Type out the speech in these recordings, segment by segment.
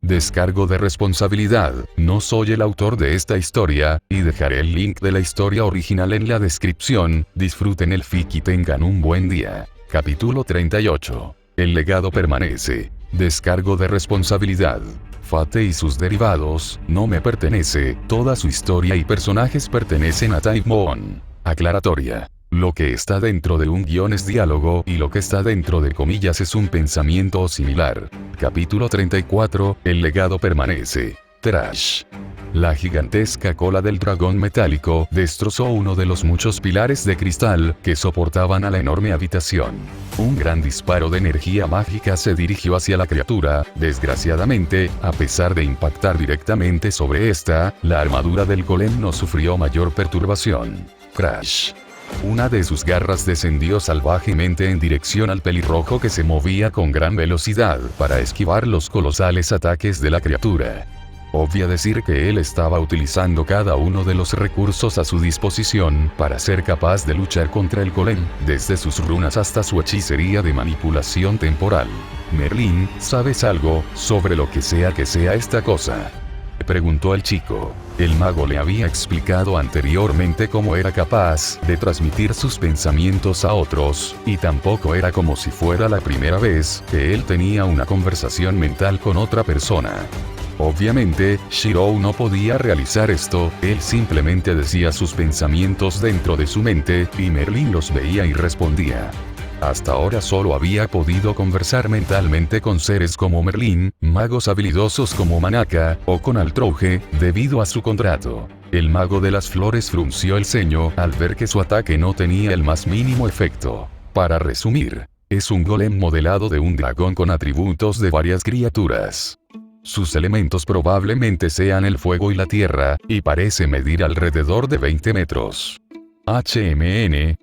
Descargo de responsabilidad, no soy el autor de esta historia, y dejaré el link de la historia original en la descripción. Disfruten el fic y tengan un buen día. Capítulo 38. El legado permanece. Descargo de responsabilidad. Fate y sus derivados, no me pertenece, toda su historia y personajes pertenecen a Time Moon. Aclaratoria. Lo que está dentro de un guión es diálogo y lo que está dentro de comillas es un pensamiento similar. Capítulo 34, el legado permanece. Trash. La gigantesca cola del dragón metálico destrozó uno de los muchos pilares de cristal que soportaban a la enorme habitación. Un gran disparo de energía mágica se dirigió hacia la criatura. Desgraciadamente, a pesar de impactar directamente sobre esta, la armadura del golem no sufrió mayor perturbación. Crash. Una de sus garras descendió salvajemente en dirección al pelirrojo que se movía con gran velocidad para esquivar los colosales ataques de la criatura. Obvio decir que él estaba utilizando cada uno de los recursos a su disposición para ser capaz de luchar contra el golem, desde sus runas hasta su hechicería de manipulación temporal. Merlín, ¿sabes algo sobre lo que sea esta cosa?, preguntó el chico. El mago le había explicado anteriormente cómo era capaz de transmitir sus pensamientos a otros, y tampoco era como si fuera la primera vez que él tenía una conversación mental con otra persona. Obviamente, Shirou no podía realizar esto, él simplemente decía sus pensamientos dentro de su mente, y Merlín los veía y respondía. Hasta ahora solo había podido conversar mentalmente con seres como Merlín, magos habilidosos como Manaka, o con Altrouge, debido a su contrato. El mago de las flores frunció el ceño al ver que su ataque no tenía el más mínimo efecto. Para resumir, es un golem modelado de un dragón con atributos de varias criaturas. Sus elementos probablemente sean el fuego y la tierra, y parece medir alrededor de 20 metros.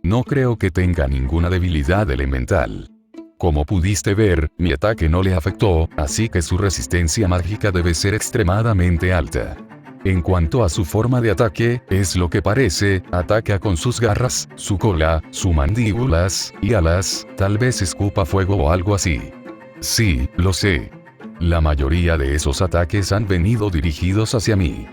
No creo que tenga ninguna debilidad elemental. Como pudiste ver, mi ataque no le afectó, así que su resistencia mágica debe ser extremadamente alta. En cuanto a su forma de ataque, es lo que parece, ataca con sus garras, su cola, sus mandíbulas y alas, tal vez escupa fuego o algo así. Sí, lo sé. La mayoría de esos ataques han venido dirigidos hacia mí.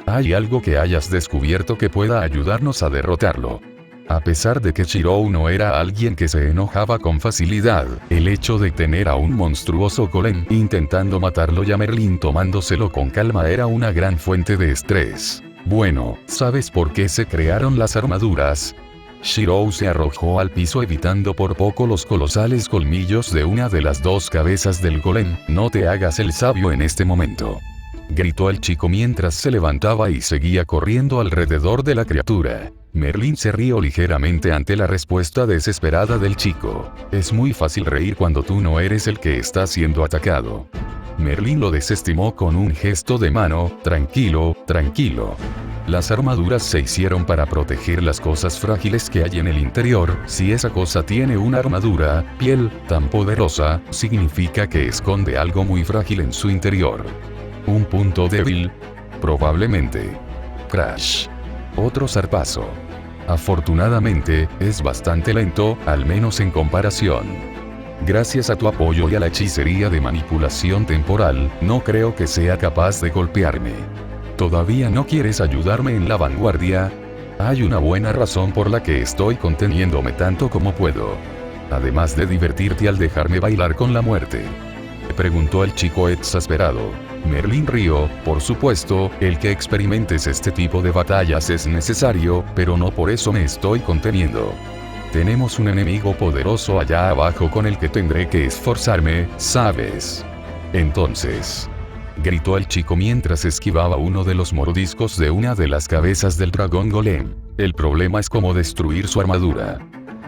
¿Hay algo que hayas descubierto que pueda ayudarnos a derrotarlo? A pesar de que Shirou no era alguien que se enojaba con facilidad, el hecho de tener a un monstruoso golem intentando matarlo y a Merlín tomándoselo con calma era una gran fuente de estrés. Bueno, ¿sabes por qué se crearon las armaduras? Shirou se arrojó al piso evitando por poco los colosales colmillos de una de las dos cabezas del golem. No te hagas el sabio en este momento, gritó el chico mientras se levantaba y seguía corriendo alrededor de la criatura. Merlín se rió ligeramente ante la respuesta desesperada del chico. Es muy fácil reír cuando tú no eres el que está siendo atacado. Merlín lo desestimó con un gesto de mano. Tranquilo, tranquilo. Las armaduras se hicieron para proteger las cosas frágiles que hay en el interior. Si esa cosa tiene una armadura, piel, tan poderosa, significa que esconde algo muy frágil en su interior. ¿Un punto débil? Probablemente. Crash. Otro zarpazo. Afortunadamente, es bastante lento, al menos en comparación. Gracias a tu apoyo y a la hechicería de manipulación temporal, no creo que sea capaz de golpearme. ¿Todavía no quieres ayudarme en la vanguardia? Hay una buena razón por la que estoy conteniéndome tanto como puedo. Además de divertirte al dejarme bailar con la muerte, preguntó el chico exasperado. Merlín rió. Por supuesto, el que experimentes este tipo de batallas es necesario, pero no por eso me estoy conteniendo. Tenemos un enemigo poderoso allá abajo con el que tendré que esforzarme, ¿sabes? Entonces, gritó el chico mientras esquivaba uno de los mordiscos de una de las cabezas del dragón golem. El problema es cómo destruir su armadura.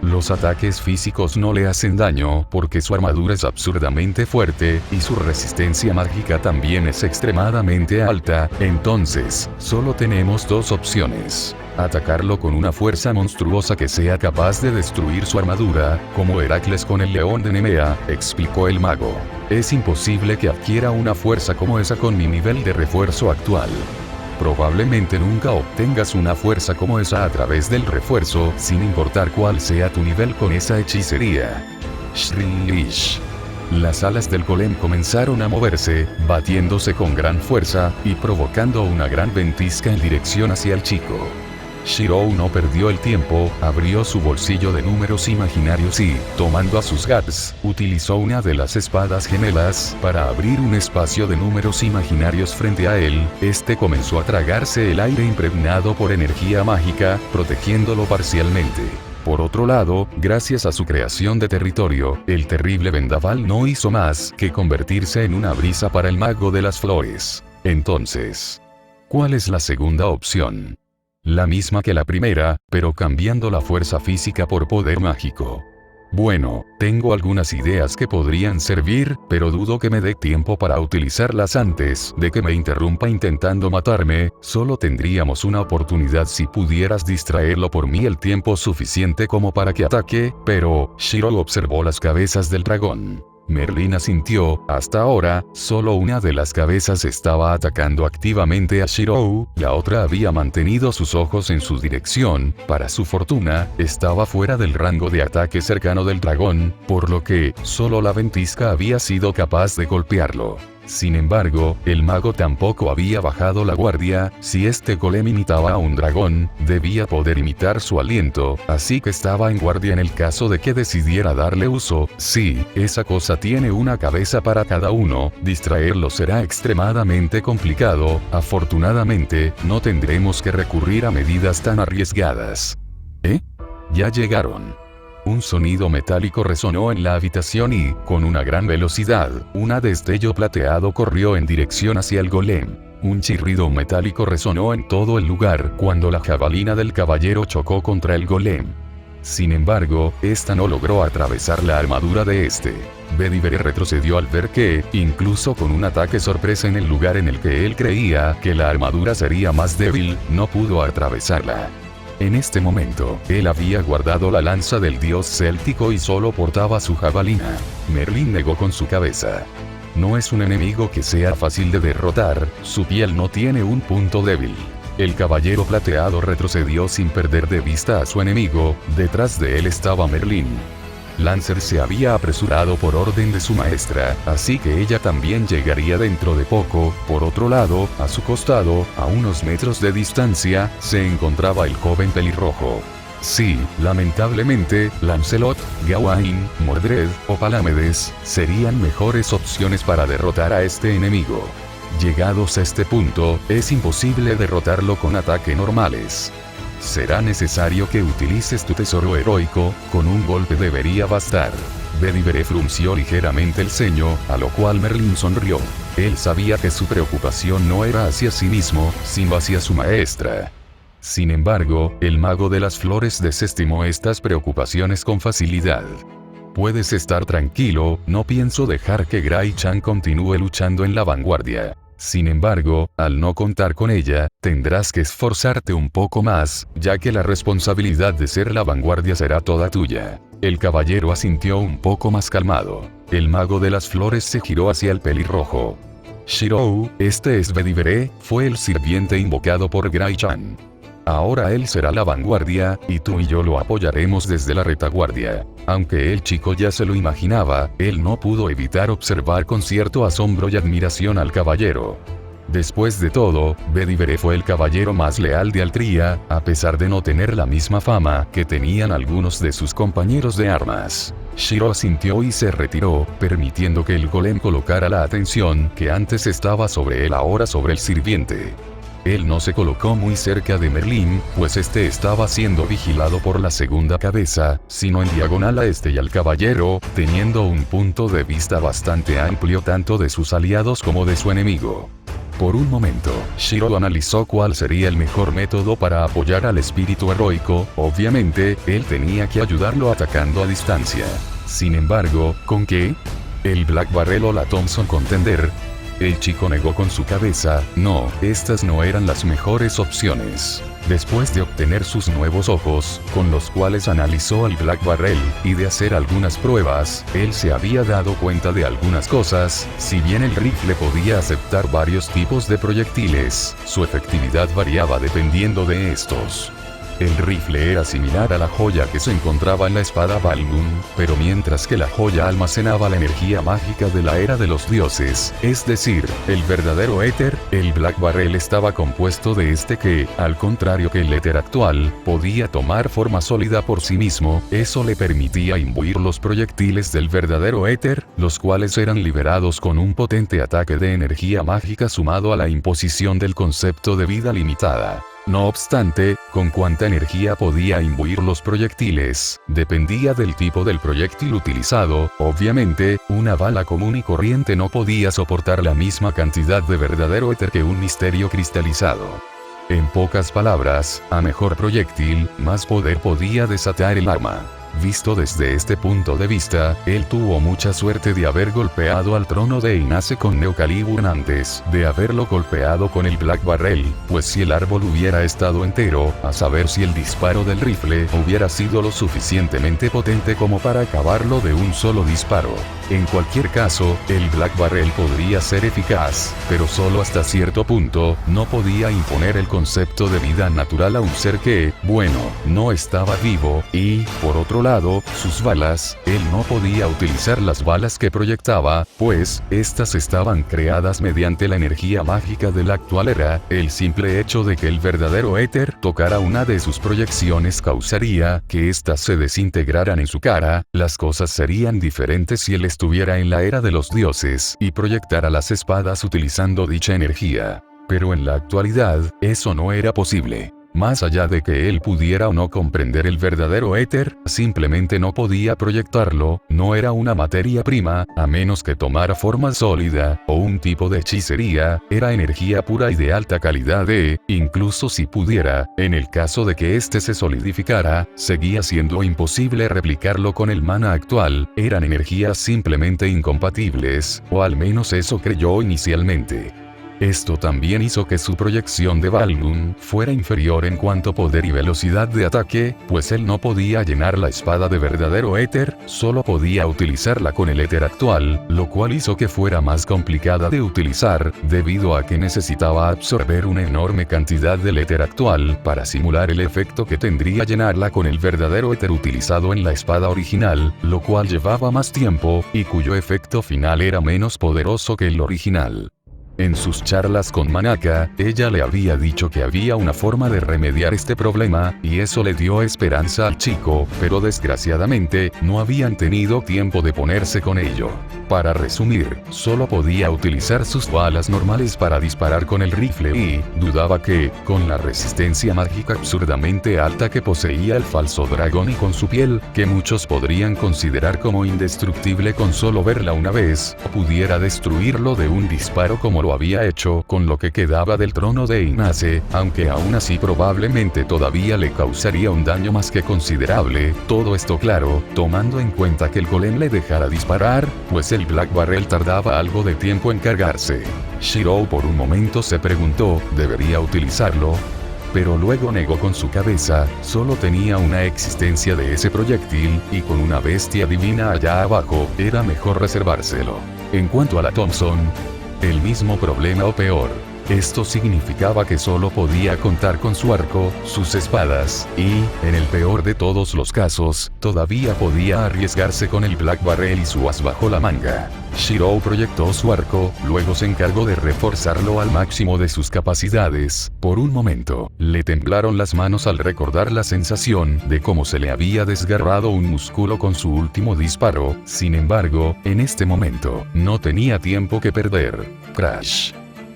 Los ataques físicos no le hacen daño porque su armadura es absurdamente fuerte y su resistencia mágica también es extremadamente alta. Entonces, solo tenemos dos opciones. Atacarlo con una fuerza monstruosa que sea capaz de destruir su armadura, como Heracles con el león de Nemea, explicó el mago. Es imposible que adquiera una fuerza como esa con mi nivel de refuerzo actual. Probablemente nunca obtengas una fuerza como esa a través del refuerzo, sin importar cuál sea tu nivel con esa hechicería. Shrish. Las alas del golem comenzaron a moverse, batiéndose con gran fuerza, y provocando una gran ventisca en dirección hacia el chico. Shirou no perdió el tiempo, abrió su bolsillo de números imaginarios y, tomando a sus gats, utilizó una de las espadas gemelas para abrir un espacio de números imaginarios frente a él. Este comenzó a tragarse el aire impregnado por energía mágica, protegiéndolo parcialmente. Por otro lado, gracias a su creación de territorio, el terrible vendaval no hizo más que convertirse en una brisa para el mago de las flores. Entonces, ¿cuál es la segunda opción? La misma que la primera, pero cambiando la fuerza física por poder mágico. Bueno, tengo algunas ideas que podrían servir, pero dudo que me dé tiempo para utilizarlas antes de que me interrumpa intentando matarme. Solo tendríamos una oportunidad si pudieras distraerlo por mí el tiempo suficiente como para que ataque, pero Shirou observó las cabezas del dragón. Merlín asintió. Hasta ahora, solo una de las cabezas estaba atacando activamente a Shirou, la otra había mantenido sus ojos en su dirección. Para su fortuna, estaba fuera del rango de ataque cercano del dragón, por lo que, solo la ventisca había sido capaz de golpearlo. Sin embargo, el mago tampoco había bajado la guardia. Si este golem imitaba a un dragón, debía poder imitar su aliento, así que estaba en guardia en el caso de que decidiera darle uso. Sí, esa cosa tiene una cabeza para cada uno, distraerlo será extremadamente complicado. Afortunadamente, no tendremos que recurrir a medidas tan arriesgadas. Ya llegaron. Un sonido metálico resonó en la habitación y, con una gran velocidad, un destello plateado corrió en dirección hacia el golem. Un chirrido metálico resonó en todo el lugar cuando la jabalina del caballero chocó contra el golem. Sin embargo, esta no logró atravesar la armadura de este. Bedivere retrocedió al ver que, incluso con un ataque sorpresa en el lugar en el que él creía que la armadura sería más débil, no pudo atravesarla. En este momento, él había guardado la lanza del dios céltico y solo portaba su jabalina. Merlín negó con su cabeza. No es un enemigo que sea fácil de derrotar, su piel no tiene un punto débil. El caballero plateado retrocedió sin perder de vista a su enemigo. Detrás de él estaba Merlín. Lancer se había apresurado por orden de su maestra, así que ella también llegaría dentro de poco. Por otro lado, a su costado, a unos metros de distancia, se encontraba el joven pelirrojo. Sí, lamentablemente, Lancelot, Gawain, Mordred o Palamedes serían mejores opciones para derrotar a este enemigo. Llegados a este punto, es imposible derrotarlo con ataques normales. Será necesario que utilices tu tesoro heroico, con un golpe debería bastar. Bedivere frunció ligeramente el ceño, a lo cual Merlín sonrió. Él sabía que su preocupación no era hacia sí mismo, sino hacia su maestra. Sin embargo, el mago de las flores desestimó estas preocupaciones con facilidad. Puedes estar tranquilo, no pienso dejar que Grai-chan continúe luchando en la vanguardia. Sin embargo, al no contar con ella, tendrás que esforzarte un poco más, ya que la responsabilidad de ser la vanguardia será toda tuya. El caballero asintió un poco más calmado. El mago de las flores se giró hacia el pelirrojo. Shirou, este es Bedivere, fue el sirviente invocado por Grai-chan. Ahora él será la vanguardia, y tú y yo lo apoyaremos desde la retaguardia. Aunque el chico ya se lo imaginaba, él no pudo evitar observar con cierto asombro y admiración al caballero. Después de todo, Bedivere fue el caballero más leal de Altria, a pesar de no tener la misma fama que tenían algunos de sus compañeros de armas. Shirou asintió y se retiró, permitiendo que el golem colocara la atención que antes estaba sobre él ahora sobre el sirviente. Él no se colocó muy cerca de Merlín, pues este estaba siendo vigilado por la segunda cabeza, sino en diagonal a este y al caballero, teniendo un punto de vista bastante amplio tanto de sus aliados como de su enemigo. Por un momento, Shirou analizó cuál sería el mejor método para apoyar al espíritu heroico. Obviamente, él tenía que ayudarlo atacando a distancia. Sin embargo, ¿con qué? ¿El Black Barrel o la Thompson Contender? El chico negó con su cabeza. No, estas no eran las mejores opciones. Después de obtener sus nuevos ojos, con los cuales analizó al Black Barrel, y de hacer algunas pruebas, él se había dado cuenta de algunas cosas. Si bien el rifle podía aceptar varios tipos de proyectiles, su efectividad variaba dependiendo de estos. El rifle era similar a la joya que se encontraba en la espada Balgun, pero mientras que la joya almacenaba la energía mágica de la era de los dioses, es decir, el verdadero éter, el Black Barrel estaba compuesto de este que, al contrario que el éter actual, podía tomar forma sólida por sí mismo. Eso le permitía imbuir los proyectiles del verdadero éter, los cuales eran liberados con un potente ataque de energía mágica sumado a la imposición del concepto de vida limitada. No obstante, con cuánta energía podía imbuir los proyectiles, dependía del tipo del proyectil utilizado. Obviamente, una bala común y corriente no podía soportar la misma cantidad de verdadero éter que un misterio cristalizado. En pocas palabras, a mejor proyectil, más poder podía desatar el arma. Visto desde este punto de vista, él tuvo mucha suerte de haber golpeado al trono de Inace con Neocalibur antes de haberlo golpeado con el Black Barrel, pues si el árbol hubiera estado entero, a saber si el disparo del rifle hubiera sido lo suficientemente potente como para acabarlo de un solo disparo. En cualquier caso, el Black Barrel podría ser eficaz, pero solo hasta cierto punto. No podía imponer el concepto de vida natural a un ser que, bueno, no estaba vivo, y, por otro lado, sus balas, él no podía utilizar las balas que proyectaba, pues, estas estaban creadas mediante la energía mágica de la actual era. El simple hecho de que el verdadero éter tocara una de sus proyecciones causaría que éstas se desintegraran en su cara. Las cosas serían diferentes si él estuviera en la era de los dioses y proyectara las espadas utilizando dicha energía. Pero en la actualidad, eso no era posible. Más allá de que él pudiera o no comprender el verdadero éter, simplemente no podía proyectarlo. No era una materia prima, a menos que tomara forma sólida, o un tipo de hechicería. Era energía pura y de alta calidad incluso si pudiera, en el caso de que éste se solidificara, seguía siendo imposible replicarlo con el mana actual. Eran energías simplemente incompatibles, o al menos eso creyó inicialmente. Esto también hizo que su proyección de Balgun fuera inferior en cuanto a poder y velocidad de ataque, pues él no podía llenar la espada de verdadero éter, solo podía utilizarla con el éter actual, lo cual hizo que fuera más complicada de utilizar, debido a que necesitaba absorber una enorme cantidad del éter actual para simular el efecto que tendría llenarla con el verdadero éter utilizado en la espada original, lo cual llevaba más tiempo, y cuyo efecto final era menos poderoso que el original. En sus charlas con Manaka, ella le había dicho que había una forma de remediar este problema, y eso le dio esperanza al chico, pero desgraciadamente, no habían tenido tiempo de ponerse con ello. Para resumir, solo podía utilizar sus balas normales para disparar con el rifle y, dudaba que, con la resistencia mágica absurdamente alta que poseía el falso dragón y con su piel, que muchos podrían considerar como indestructible con solo verla una vez, pudiera destruirlo de un disparo como lo había hecho con lo que quedaba del trono de Inace, aunque aún así probablemente todavía le causaría un daño más que considerable. Todo esto claro, tomando en cuenta que el golem le dejara disparar, pues el Black Barrel tardaba algo de tiempo en cargarse. Shirou por un momento se preguntó, ¿debería utilizarlo? Pero luego negó con su cabeza. Solo tenía una existencia de ese proyectil, y con una bestia divina allá abajo, era mejor reservárselo. En cuanto a la Thompson, el mismo problema o peor. Esto significaba que solo podía contar con su arco, sus espadas, y, en el peor de todos los casos, todavía podía arriesgarse con el Black Barrel y su as bajo la manga. Shirou proyectó su arco, luego se encargó de reforzarlo al máximo de sus capacidades. Por un momento, le temblaron las manos al recordar la sensación de cómo se le había desgarrado un músculo con su último disparo. Sin embargo, en este momento, no tenía tiempo que perder. Crash.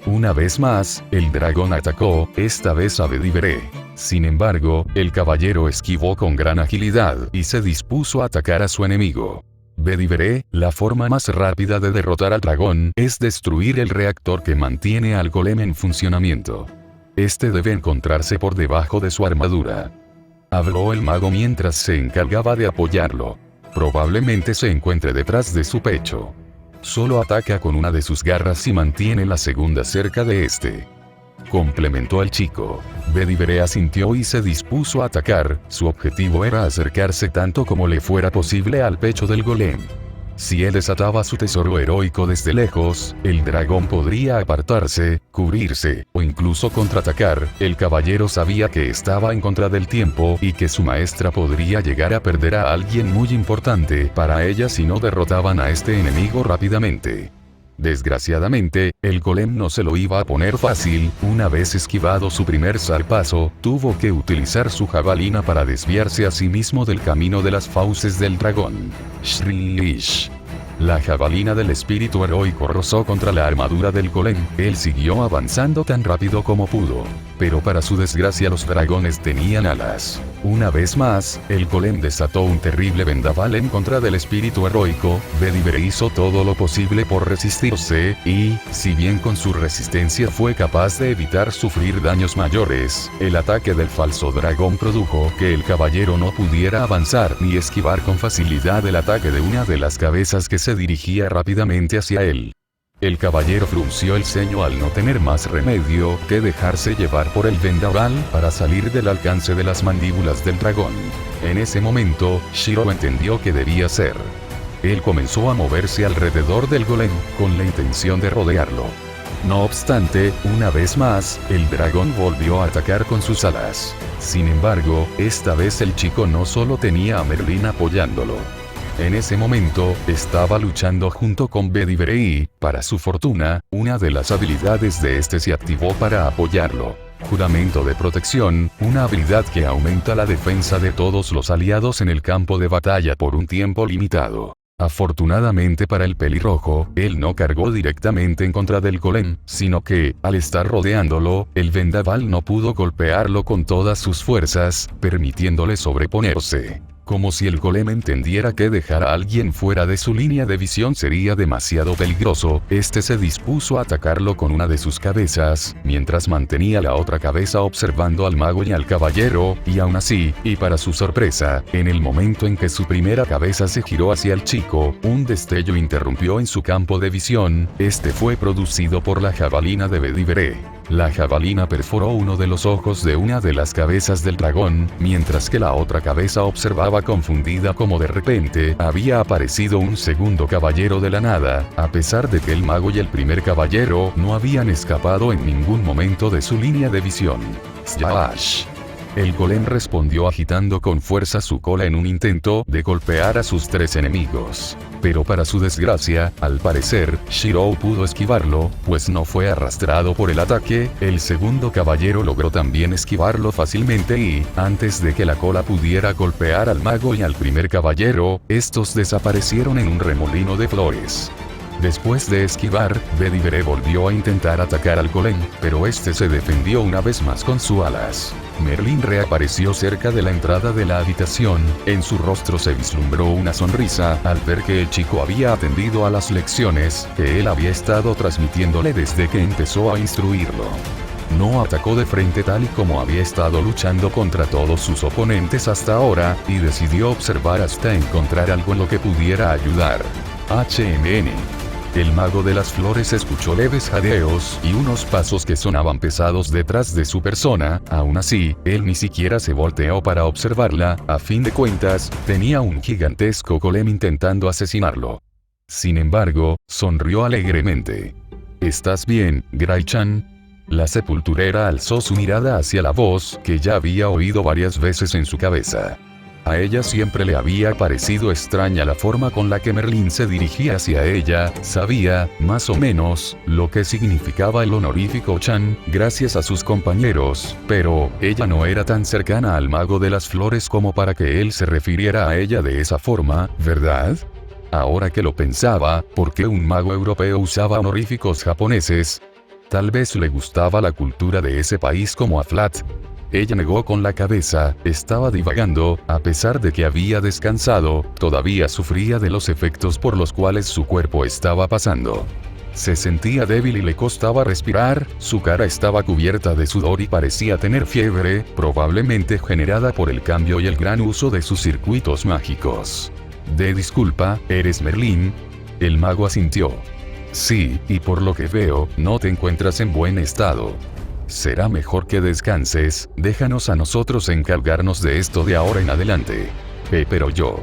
Una vez más, el dragón atacó, esta vez a Bedivere. Sin embargo, el caballero esquivó con gran agilidad y se dispuso a atacar a su enemigo. Bedivere, la forma más rápida de derrotar al dragón es destruir el reactor que mantiene al golem en funcionamiento. Este debe encontrarse por debajo de su armadura. Habló el mago mientras se encargaba de apoyarlo. Probablemente se encuentre detrás de su pecho. Solo ataca con una de sus garras y mantiene la segunda cerca de este. Complementó al chico. Bedivere asintió y se dispuso a atacar. Su objetivo era acercarse tanto como le fuera posible al pecho del golem. Si él desataba su tesoro heroico desde lejos, el dragón podría apartarse, cubrirse, o incluso contraatacar. El caballero sabía que estaba en contra del tiempo y que su maestra podría llegar a perder a alguien muy importante para ella si no derrotaban a este enemigo rápidamente. Desgraciadamente, el golem no se lo iba a poner fácil. Una vez esquivado su primer zarpazo, tuvo que utilizar su jabalina para desviarse a sí mismo del camino de las fauces del dragón. Shrish. La jabalina del espíritu heroico rozó contra la armadura del golem. Él siguió avanzando tan rápido como pudo. Pero para su desgracia los dragones tenían alas. Una vez más, el golem desató un terrible vendaval en contra del espíritu heroico. Bedivere hizo todo lo posible por resistirse, y, si bien con su resistencia fue capaz de evitar sufrir daños mayores, el ataque del falso dragón produjo que el caballero no pudiera avanzar ni esquivar con facilidad el ataque de una de las cabezas que se dirigía rápidamente hacia él. El caballero frunció el ceño al no tener más remedio que dejarse llevar por el vendaval para salir del alcance de las mandíbulas del dragón. En ese momento, Shiro entendió qué debía hacer. Él comenzó a moverse alrededor del golem, con la intención de rodearlo. No obstante, una vez más, el dragón volvió a atacar con sus alas. Sin embargo, esta vez el chico no solo tenía a Merlin apoyándolo. En ese momento, estaba luchando junto con Bedivere y, para su fortuna, una de las habilidades de este se activó para apoyarlo. Juramento de protección, una habilidad que aumenta la defensa de todos los aliados en el campo de batalla por un tiempo limitado. Afortunadamente para el pelirrojo, él no cargó directamente en contra del golem, sino que, al estar rodeándolo, el vendaval no pudo golpearlo con todas sus fuerzas, permitiéndole sobreponerse. Como si el golem entendiera que dejar a alguien fuera de su línea de visión sería demasiado peligroso, este se dispuso a atacarlo con una de sus cabezas, mientras mantenía la otra cabeza observando al mago y al caballero, y aún así, y para su sorpresa, en el momento en que su primera cabeza se giró hacia el chico, un destello interrumpió en su campo de visión. Este fue producido por la jabalina de Bedivere. La jabalina perforó uno de los ojos de una de las cabezas del dragón, mientras que la otra cabeza observaba confundida como de repente había aparecido un segundo caballero de la nada, a pesar de que el mago y el primer caballero no habían escapado en ningún momento de su línea de visión. Splash. El golem respondió agitando con fuerza su cola en un intento de golpear a sus tres enemigos. Pero para su desgracia, al parecer, Shiro pudo esquivarlo, pues no fue arrastrado por el ataque. El segundo caballero logró también esquivarlo fácilmente y, antes de que la cola pudiera golpear al mago y al primer caballero, estos desaparecieron en un remolino de flores. Después de esquivar, Bedivere volvió a intentar atacar al golem, pero este se defendió una vez más con sus alas. Merlin reapareció cerca de la entrada de la habitación. En su rostro se vislumbró una sonrisa al ver que el chico había atendido a las lecciones que él había estado transmitiéndole desde que empezó a instruirlo. No atacó de frente tal y como había estado luchando contra todos sus oponentes hasta ahora, y decidió observar hasta encontrar algo en lo que pudiera ayudar. HMN. El mago de las flores escuchó leves jadeos y unos pasos que sonaban pesados detrás de su persona. Aún así, él ni siquiera se volteó para observarla. A fin de cuentas, tenía un gigantesco golem intentando asesinarlo. Sin embargo, sonrió alegremente. ¿Estás bien, Gray-chan? La sepulturera alzó su mirada hacia la voz que ya había oído varias veces en su cabeza. A ella siempre le había parecido extraña la forma con la que Merlin se dirigía hacia ella. Sabía, más o menos, lo que significaba el honorífico Chan, gracias a sus compañeros, pero ella no era tan cercana al mago de las flores como para que él se refiriera a ella de esa forma, ¿verdad? Ahora que lo pensaba, ¿por qué un mago europeo usaba honoríficos japoneses? Tal vez le gustaba la cultura de ese país como a Flat. Ella negó con la cabeza, estaba divagando. A pesar de que había descansado, todavía sufría de los efectos por los cuales su cuerpo estaba pasando. Se sentía débil y le costaba respirar, su cara estaba cubierta de sudor y parecía tener fiebre, probablemente generada por el cambio y el gran uso de sus circuitos mágicos. Disculpa, ¿eres Merlin? El mago asintió. Sí, y por lo que veo, no te encuentras en buen estado. Será mejor que descanses, déjanos a nosotros encargarnos de esto de ahora en adelante. Pero yo...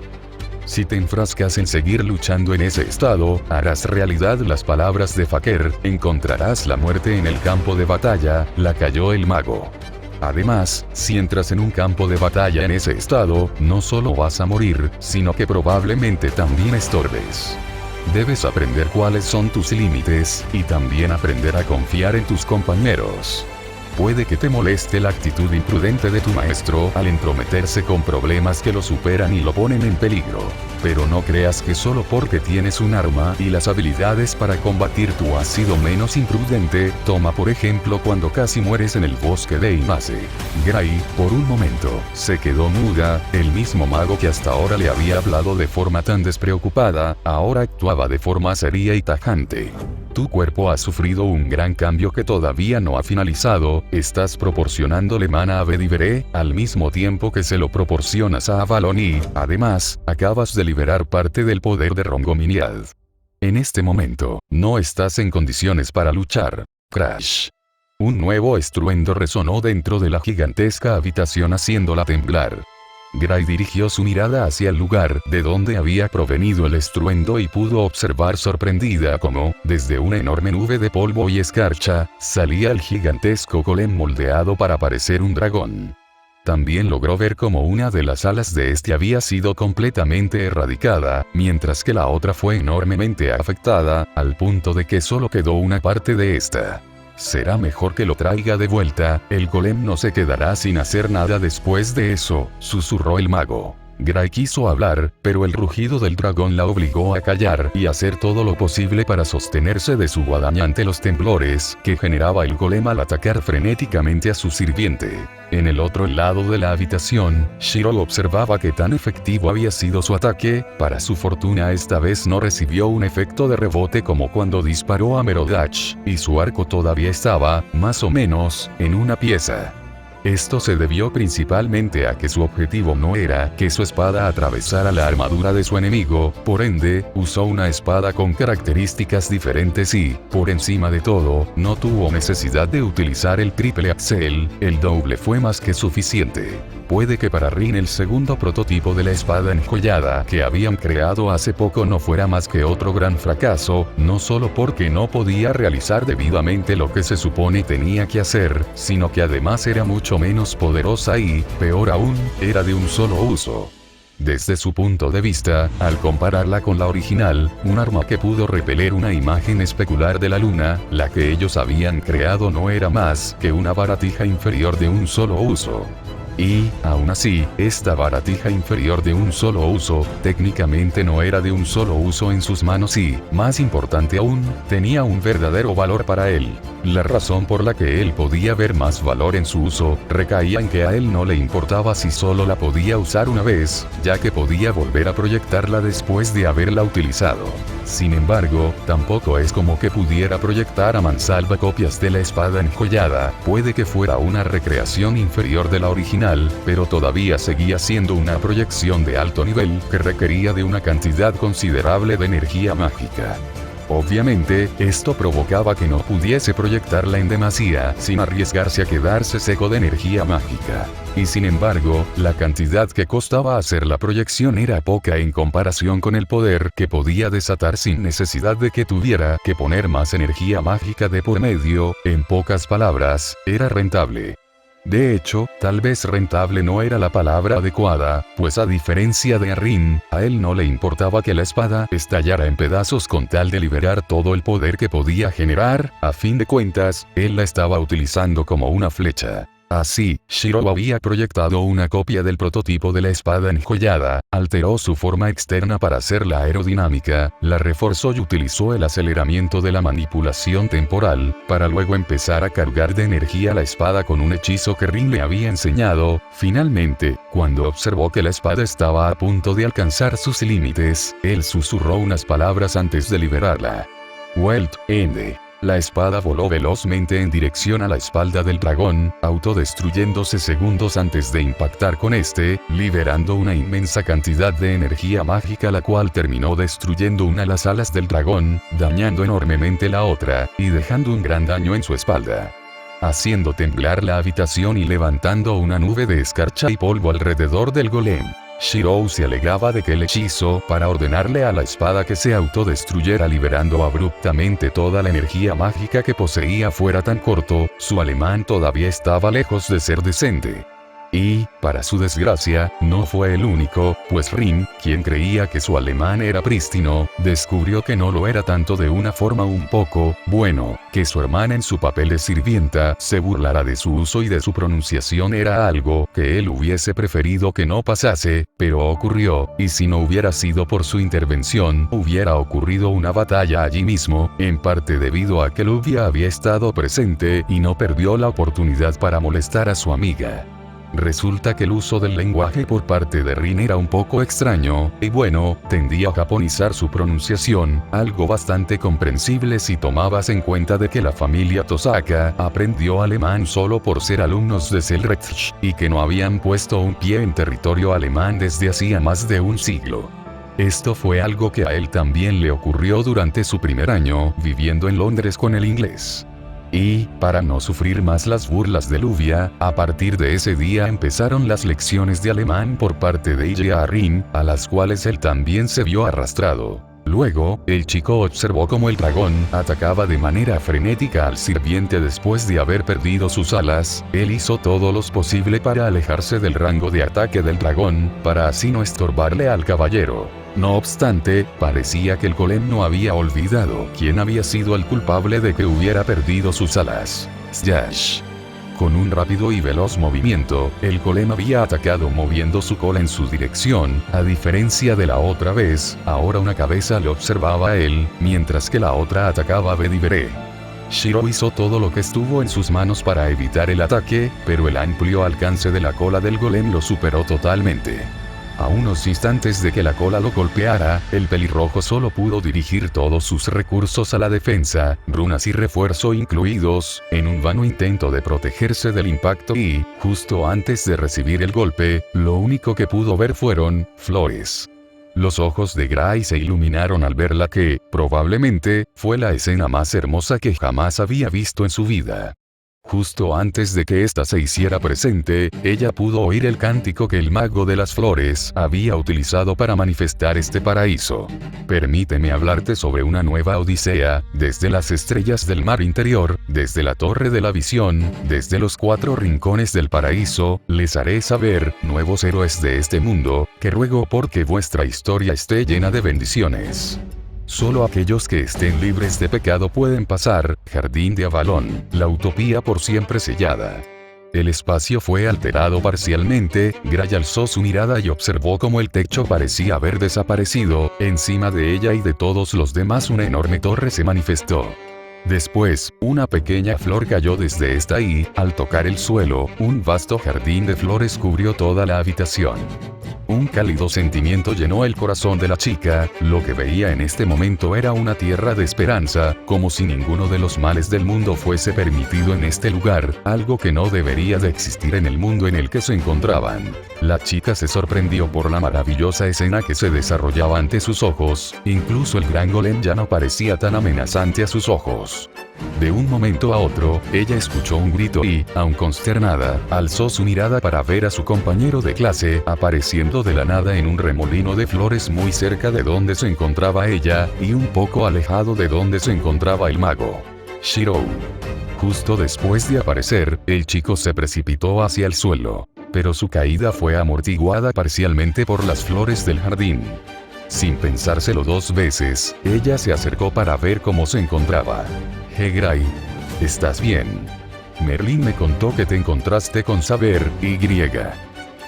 Si te enfrascas en seguir luchando en ese estado, harás realidad las palabras de Faker, encontrarás la muerte en el campo de batalla, la cayó el mago. Además, si entras en un campo de batalla en ese estado, no solo vas a morir, sino que probablemente también estorbes. Debes aprender cuáles son tus límites, y también aprender a confiar en tus compañeros. Puede que te moleste la actitud imprudente de tu maestro al entrometerse con problemas que lo superan y lo ponen en peligro. Pero no creas que solo porque tienes un arma y las habilidades para combatir tú has sido menos imprudente. Toma por ejemplo cuando casi mueres en el bosque de Imase. Gray, por un momento, se quedó muda. El mismo mago que hasta ahora le había hablado de forma tan despreocupada, ahora actuaba de forma seria y tajante. Tu cuerpo ha sufrido un gran cambio que todavía no ha finalizado. Estás proporcionándole mana a Bedivere, al mismo tiempo que se lo proporcionas a Avalon y, además, acabas de liberar parte del poder de Rongominiad. En este momento, no estás en condiciones para luchar. Crash. Un nuevo estruendo resonó dentro de la gigantesca habitación haciéndola temblar. Gray dirigió su mirada hacia el lugar de donde había provenido el estruendo y pudo observar sorprendida cómo, desde una enorme nube de polvo y escarcha, salía el gigantesco golem moldeado para parecer un dragón. También logró ver cómo una de las alas de este había sido completamente erradicada, mientras que la otra fue enormemente afectada, al punto de que solo quedó una parte de esta. Será mejor que lo traiga de vuelta, el golem no se quedará sin hacer nada después de eso, susurró el mago. Gray quiso hablar, pero el rugido del dragón la obligó a callar y hacer todo lo posible para sostenerse de su guadaña ante los temblores que generaba el golem al atacar frenéticamente a su sirviente. En el otro lado de la habitación, Shiro observaba que tan efectivo había sido su ataque. Para su fortuna esta vez no recibió un efecto de rebote como cuando disparó a Merodach, y su arco todavía estaba, más o menos, en una pieza. Esto se debió principalmente a que su objetivo no era que su espada atravesara la armadura de su enemigo, por ende, usó una espada con características diferentes y, por encima de todo, no tuvo necesidad de utilizar el triple axel, el doble fue más que suficiente. Puede que para Rin el segundo prototipo de la espada enjollada que habían creado hace poco no fuera más que otro gran fracaso, no solo porque no podía realizar debidamente lo que se supone tenía que hacer, sino que además era mucho menos poderosa y, peor aún, era de un solo uso. Desde su punto de vista, al compararla con la original, un arma que pudo repeler una imagen especular de la luna, la que ellos habían creado no era más que una baratija inferior de un solo uso. Y, aún así, esta baratija inferior de un solo uso, técnicamente no era de un solo uso en sus manos y, más importante aún, tenía un verdadero valor para él. La razón por la que él podía ver más valor en su uso, recaía en que a él no le importaba si solo la podía usar una vez, ya que podía volver a proyectarla después de haberla utilizado. Sin embargo, tampoco es como que pudiera proyectar a mansalva copias de la espada enjollada, puede que fuera una recreación inferior de la original, pero todavía seguía siendo una proyección de alto nivel que requería de una cantidad considerable de energía mágica. Obviamente, esto provocaba que no pudiese proyectarla en demasía sin arriesgarse a quedarse seco de energía mágica. Y sin embargo, la cantidad que costaba hacer la proyección era poca en comparación con el poder que podía desatar sin necesidad de que tuviera que poner más energía mágica de por medio. En pocas palabras, era rentable. De hecho, tal vez rentable no era la palabra adecuada, pues a diferencia de Rin, a él no le importaba que la espada estallara en pedazos con tal de liberar todo el poder que podía generar. A fin de cuentas, él la estaba utilizando como una flecha. Así, Shiro había proyectado una copia del prototipo de la espada enjollada, alteró su forma externa para hacerla aerodinámica, la reforzó y utilizó el aceleramiento de la manipulación temporal, para luego empezar a cargar de energía la espada con un hechizo que Rin le había enseñado. Finalmente, cuando observó que la espada estaba a punto de alcanzar sus límites, él susurró unas palabras antes de liberarla. Welt Ende. La espada voló velozmente en dirección a la espalda del dragón, autodestruyéndose segundos antes de impactar con este, liberando una inmensa cantidad de energía mágica la cual terminó destruyendo una de las alas del dragón, dañando enormemente la otra, y dejando un gran daño en su espalda, haciendo temblar la habitación y levantando una nube de escarcha y polvo alrededor del golem. Shirou se alegaba de que el hechizo para ordenarle a la espada que se autodestruyera liberando abruptamente toda la energía mágica que poseía fuera tan corto, su alemán todavía estaba lejos de ser decente. Y, para su desgracia, no fue el único, pues Rin, quien creía que su alemán era prístino, descubrió que no lo era tanto de una forma un poco, bueno, que su hermana en su papel de sirvienta se burlara de su uso y de su pronunciación era algo que él hubiese preferido que no pasase, pero ocurrió, y si no hubiera sido por su intervención, hubiera ocurrido una batalla allí mismo, en parte debido a que Luvia había estado presente y no perdió la oportunidad para molestar a su amiga. Resulta que el uso del lenguaje por parte de Rin era un poco extraño, y bueno, tendía a japonizar su pronunciación, algo bastante comprensible si tomabas en cuenta de que la familia Tosaka aprendió alemán solo por ser alumnos de Selrecht, y que no habían puesto un pie en territorio alemán desde hacía más de un siglo. Esto fue algo que a él también le ocurrió durante su primer año viviendo en Londres con el inglés. Y, para no sufrir más las burlas de Luvia, a partir de ese día empezaron las lecciones de alemán por parte de ella a Rin, a las cuales él también se vio arrastrado. Luego, el chico observó cómo el dragón atacaba de manera frenética al sirviente después de haber perdido sus alas. Él hizo todo lo posible para alejarse del rango de ataque del dragón, para así no estorbarle al caballero. No obstante, parecía que el golem no había olvidado quién había sido el culpable de que hubiera perdido sus alas. Slash. Con un rápido y veloz movimiento, el golem había atacado moviendo su cola en su dirección, a diferencia de la otra vez, ahora una cabeza le observaba a él, mientras que la otra atacaba a Bedivere. Shirou hizo todo lo que estuvo en sus manos para evitar el ataque, pero el amplio alcance de la cola del golem lo superó totalmente. A unos instantes de que la cola lo golpeara, el pelirrojo solo pudo dirigir todos sus recursos a la defensa, runas y refuerzo incluidos, en un vano intento de protegerse del impacto y, justo antes de recibir el golpe, lo único que pudo ver fueron flores. Los ojos de Gray se iluminaron al ver la que, probablemente, fue la escena más hermosa que jamás había visto en su vida. Justo antes de que ésta se hiciera presente, ella pudo oír el cántico que el mago de las flores había utilizado para manifestar este paraíso. Permíteme hablarte sobre una nueva odisea, desde las estrellas del mar interior, desde la torre de la visión, desde los 4 rincones del paraíso, les haré saber, nuevos héroes de este mundo, que ruego porque vuestra historia esté llena de bendiciones. Solo aquellos que estén libres de pecado pueden pasar, Jardín de Avalon, la utopía por siempre sellada. El espacio fue alterado parcialmente, Gray alzó su mirada y observó cómo el techo parecía haber desaparecido, encima de ella y de todos los demás una enorme torre se manifestó. Después, una pequeña flor cayó desde esta y, al tocar el suelo, un vasto jardín de flores cubrió toda la habitación. Un cálido sentimiento llenó el corazón de la chica, lo que veía en este momento era una tierra de esperanza, como si ninguno de los males del mundo fuese permitido en este lugar, algo que no debería de existir en el mundo en el que se encontraban. La chica se sorprendió por la maravillosa escena que se desarrollaba ante sus ojos, incluso el gran golem ya no parecía tan amenazante a sus ojos. De un momento a otro, ella escuchó un grito y, aun consternada, alzó su mirada para ver a su compañero de clase apareciendo de la nada en un remolino de flores muy cerca de donde se encontraba ella, y un poco alejado de donde se encontraba el mago. Shirou. Justo después de aparecer, el chico se precipitó hacia el suelo, pero su caída fue amortiguada parcialmente por las flores del jardín. Sin pensárselo 2 veces, ella se acercó para ver cómo se encontraba. Gray, ¿estás bien? Merlin me contó que te encontraste con Saber, Y.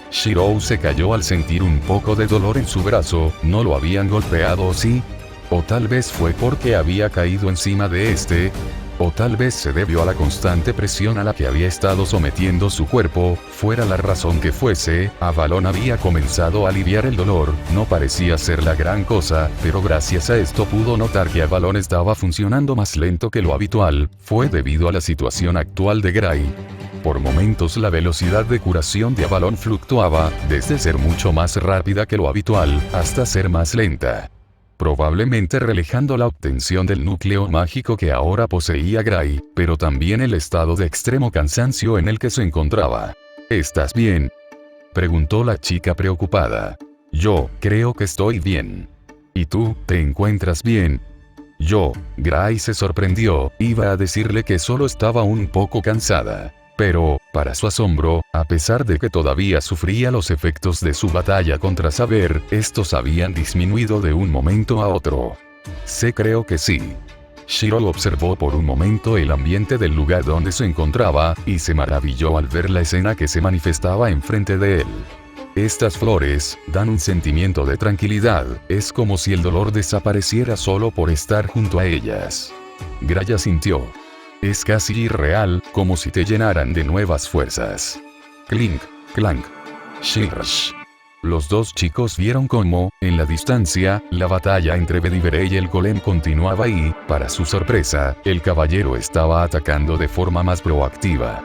Shirou se cayó al sentir un poco de dolor en su brazo, ¿no lo habían golpeado, sí? O tal vez fue porque había caído encima de este. O tal vez se debió a la constante presión a la que había estado sometiendo su cuerpo, fuera la razón que fuese, Avalon había comenzado a aliviar el dolor, no parecía ser la gran cosa, pero gracias a esto pudo notar que Avalon estaba funcionando más lento que lo habitual, fue debido a la situación actual de Gray. Por momentos la velocidad de curación de Avalon fluctuaba, desde ser mucho más rápida que lo habitual, hasta ser más lenta. Probablemente relajando la obtención del núcleo mágico que ahora poseía Gray, pero también el estado de extremo cansancio en el que se encontraba. ¿Estás bien? Preguntó la chica preocupada. Yo, creo que estoy bien. ¿Y tú, te encuentras bien? Yo, Gray se sorprendió, iba a decirle que solo estaba un poco cansada. Pero, para su asombro, a pesar de que todavía sufría los efectos de su batalla contra Saber, estos habían disminuido de un momento a otro. Creo que sí. Shiro observó por un momento el ambiente del lugar donde se encontraba, y se maravilló al ver la escena que se manifestaba enfrente de él. Estas flores dan un sentimiento de tranquilidad, es como si el dolor desapareciera solo por estar junto a ellas. Graya sintió. Es casi irreal, como si te llenaran de nuevas fuerzas. Clink, clank. Shirsh. Los dos chicos vieron cómo, en la distancia, la batalla entre Bedivere y el golem continuaba y, para su sorpresa, el caballero estaba atacando de forma más proactiva.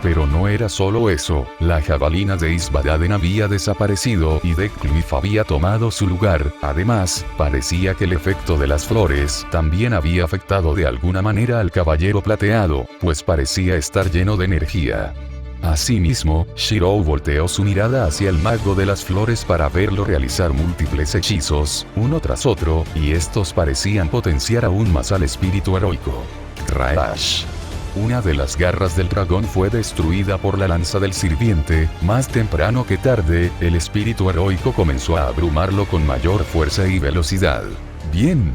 Pero no era solo eso, la jabalina de Isbadaden había desaparecido y Deathcliff había tomado su lugar. Además, parecía que el efecto de las flores también había afectado de alguna manera al caballero plateado, pues parecía estar lleno de energía. Asimismo, Shiro volteó su mirada hacia el mago de las flores para verlo realizar múltiples hechizos, uno tras otro, y estos parecían potenciar aún más al espíritu heroico. Crash. Una de las garras del dragón fue destruida por la lanza del sirviente. Más temprano que tarde, el espíritu heroico comenzó a abrumarlo con mayor fuerza y velocidad. Bien.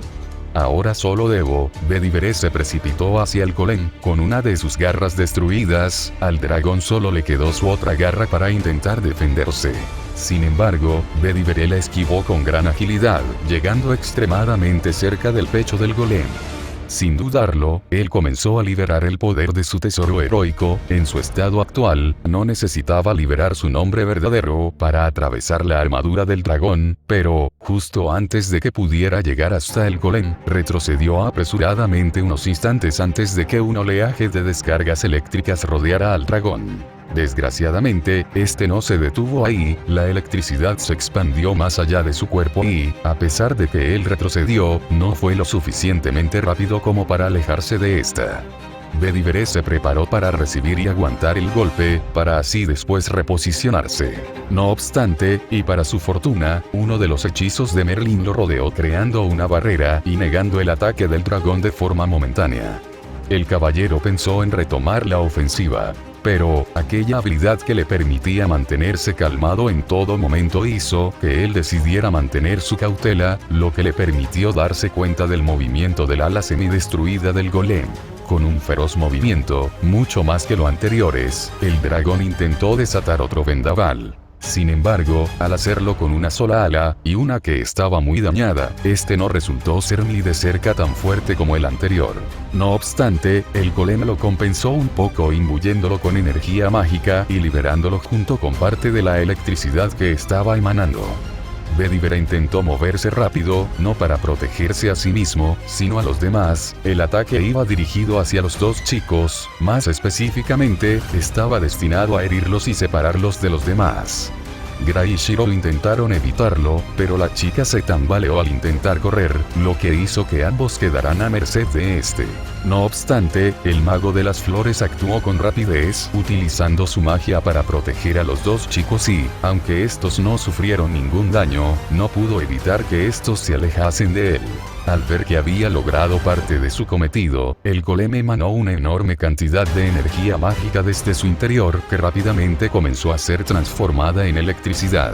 Ahora solo debo. Bedivere se precipitó hacia el golem, con una de sus garras destruidas. Al dragón solo le quedó su otra garra para intentar defenderse. Sin embargo, Bedivere la esquivó con gran agilidad, llegando extremadamente cerca del pecho del golem. Sin dudarlo, él comenzó a liberar el poder de su tesoro heroico. En su estado actual, no necesitaba liberar su nombre verdadero para atravesar la armadura del dragón, pero, justo antes de que pudiera llegar hasta el golem, retrocedió apresuradamente unos instantes antes de que un oleaje de descargas eléctricas rodeara al dragón. Desgraciadamente, este no se detuvo ahí, la electricidad se expandió más allá de su cuerpo y, a pesar de que él retrocedió, no fue lo suficientemente rápido como para alejarse de esta. Bedivere se preparó para recibir y aguantar el golpe, para así después reposicionarse. No obstante, y para su fortuna, uno de los hechizos de Merlin lo rodeó creando una barrera y negando el ataque del dragón de forma momentánea. El caballero pensó en retomar la ofensiva. Pero, aquella habilidad que le permitía mantenerse calmado en todo momento hizo que él decidiera mantener su cautela, lo que le permitió darse cuenta del movimiento del ala semidestruida del golem. Con un feroz movimiento, mucho más que lo anteriores, el dragón intentó desatar otro vendaval. Sin embargo, al hacerlo con una sola ala, y una que estaba muy dañada, este no resultó ser ni de cerca tan fuerte como el anterior. No obstante, el golem lo compensó un poco imbuyéndolo con energía mágica y liberándolo junto con parte de la electricidad que estaba emanando. Bedivere intentó moverse rápido, no para protegerse a sí mismo, sino a los demás. El ataque iba dirigido hacia los dos chicos, más específicamente, estaba destinado a herirlos y separarlos de los demás. Gray y Shiro intentaron evitarlo, pero la chica se tambaleó al intentar correr, lo que hizo que ambos quedaran a merced de este. No obstante, el mago de las flores actuó con rapidez, utilizando su magia para proteger a los dos chicos y, aunque estos no sufrieron ningún daño, no pudo evitar que estos se alejasen de él. Al ver que había logrado parte de su cometido, el golem emanó una enorme cantidad de energía mágica desde su interior que rápidamente comenzó a ser transformada en electricidad.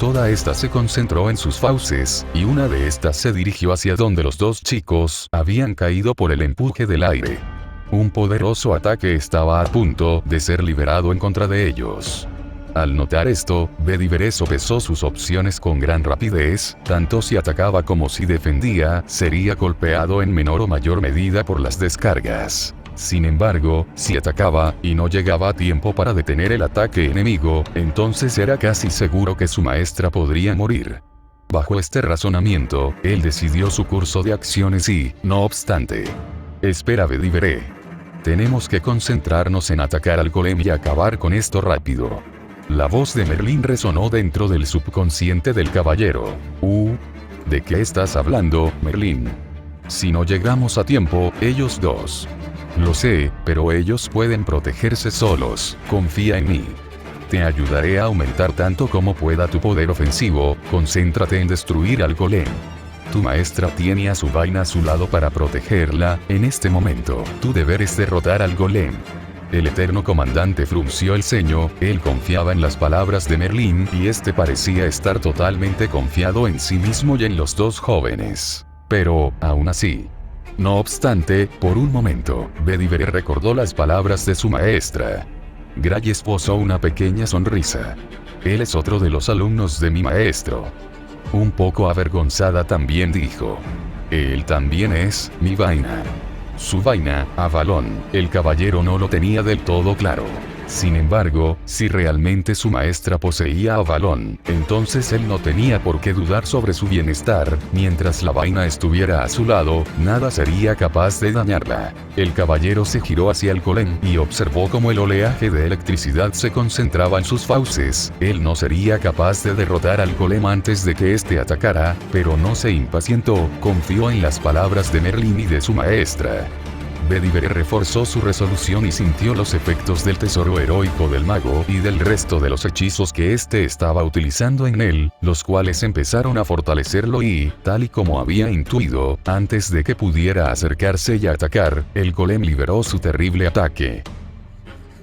Toda esta se concentró en sus fauces, y una de estas se dirigió hacia donde los dos chicos habían caído por el empuje del aire. Un poderoso ataque estaba a punto de ser liberado en contra de ellos. Al notar esto, Bedivere sopesó sus opciones con gran rapidez, tanto si atacaba como si defendía, sería golpeado en menor o mayor medida por las descargas. Sin embargo, si atacaba, y no llegaba a tiempo para detener el ataque enemigo, entonces era casi seguro que su maestra podría morir. Bajo este razonamiento, él decidió su curso de acciones y, no obstante, espera Bedivere. Tenemos que concentrarnos en atacar al golem y acabar con esto rápido. La voz de Merlin resonó dentro del subconsciente del caballero. ¿De qué estás hablando, Merlin? Si no llegamos a tiempo, ellos dos. Lo sé, pero ellos pueden protegerse solos, confía en mí. Te ayudaré a aumentar tanto como pueda tu poder ofensivo, concéntrate en destruir al golem. Tu maestra tiene a su vaina a su lado para protegerla, en este momento, tu deber es derrotar al golem. El eterno comandante frunció el ceño, él confiaba en las palabras de Merlín y este parecía estar totalmente confiado en sí mismo y en los dos jóvenes. Pero, aún así. No obstante, por un momento, Bedivere recordó las palabras de su maestra. Gray esbozó una pequeña sonrisa. Él es otro de los alumnos de mi maestro. Un poco avergonzada también dijo. Él también es mi vaina. Su vaina, Avalon, el caballero no lo tenía del todo claro. Sin embargo, si realmente su maestra poseía a Avalon, entonces él no tenía por qué dudar sobre su bienestar, mientras la vaina estuviera a su lado, nada sería capaz de dañarla. El caballero se giró hacia el golem y observó cómo el oleaje de electricidad se concentraba en sus fauces. Él no sería capaz de derrotar al golem antes de que éste atacara, pero no se impacientó, confió en las palabras de Merlín y de su maestra. Bedivere reforzó su resolución y sintió los efectos del tesoro heroico del mago y del resto de los hechizos que éste estaba utilizando en él, los cuales empezaron a fortalecerlo y, tal y como había intuido, antes de que pudiera acercarse y atacar, el golem liberó su terrible ataque.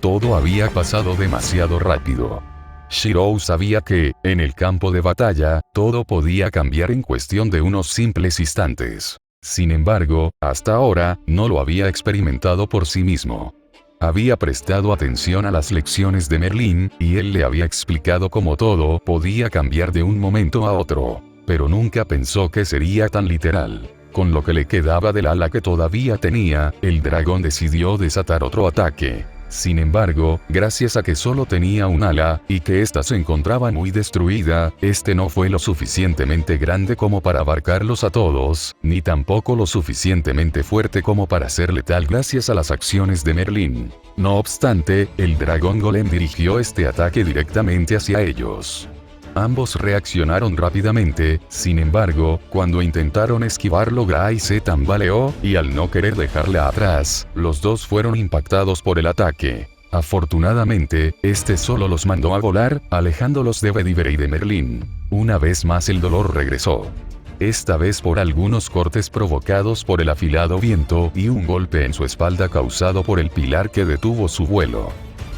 Todo había pasado demasiado rápido. Shirou sabía que, en el campo de batalla, todo podía cambiar en cuestión de unos simples instantes. Sin embargo, hasta ahora, no lo había experimentado por sí mismo. Había prestado atención a las lecciones de Merlín, y él le había explicado cómo todo podía cambiar de un momento a otro. Pero nunca pensó que sería tan literal. Con lo que le quedaba del ala que todavía tenía, el dragón decidió desatar otro ataque. Sin embargo, gracias a que solo tenía un ala, y que ésta se encontraba muy destruida, este no fue lo suficientemente grande como para abarcarlos a todos, ni tampoco lo suficientemente fuerte como para ser letal gracias a las acciones de Merlín. No obstante, el dragón golem dirigió este ataque directamente hacia ellos. Ambos reaccionaron rápidamente, sin embargo, cuando intentaron esquivarlo Gray se tambaleó, y al no querer dejarla atrás, los dos fueron impactados por el ataque. Afortunadamente, este solo los mandó a volar, alejándolos de Bedivere y de Merlín. Una vez más el dolor regresó. Esta vez por algunos cortes provocados por el afilado viento y un golpe en su espalda causado por el pilar que detuvo su vuelo.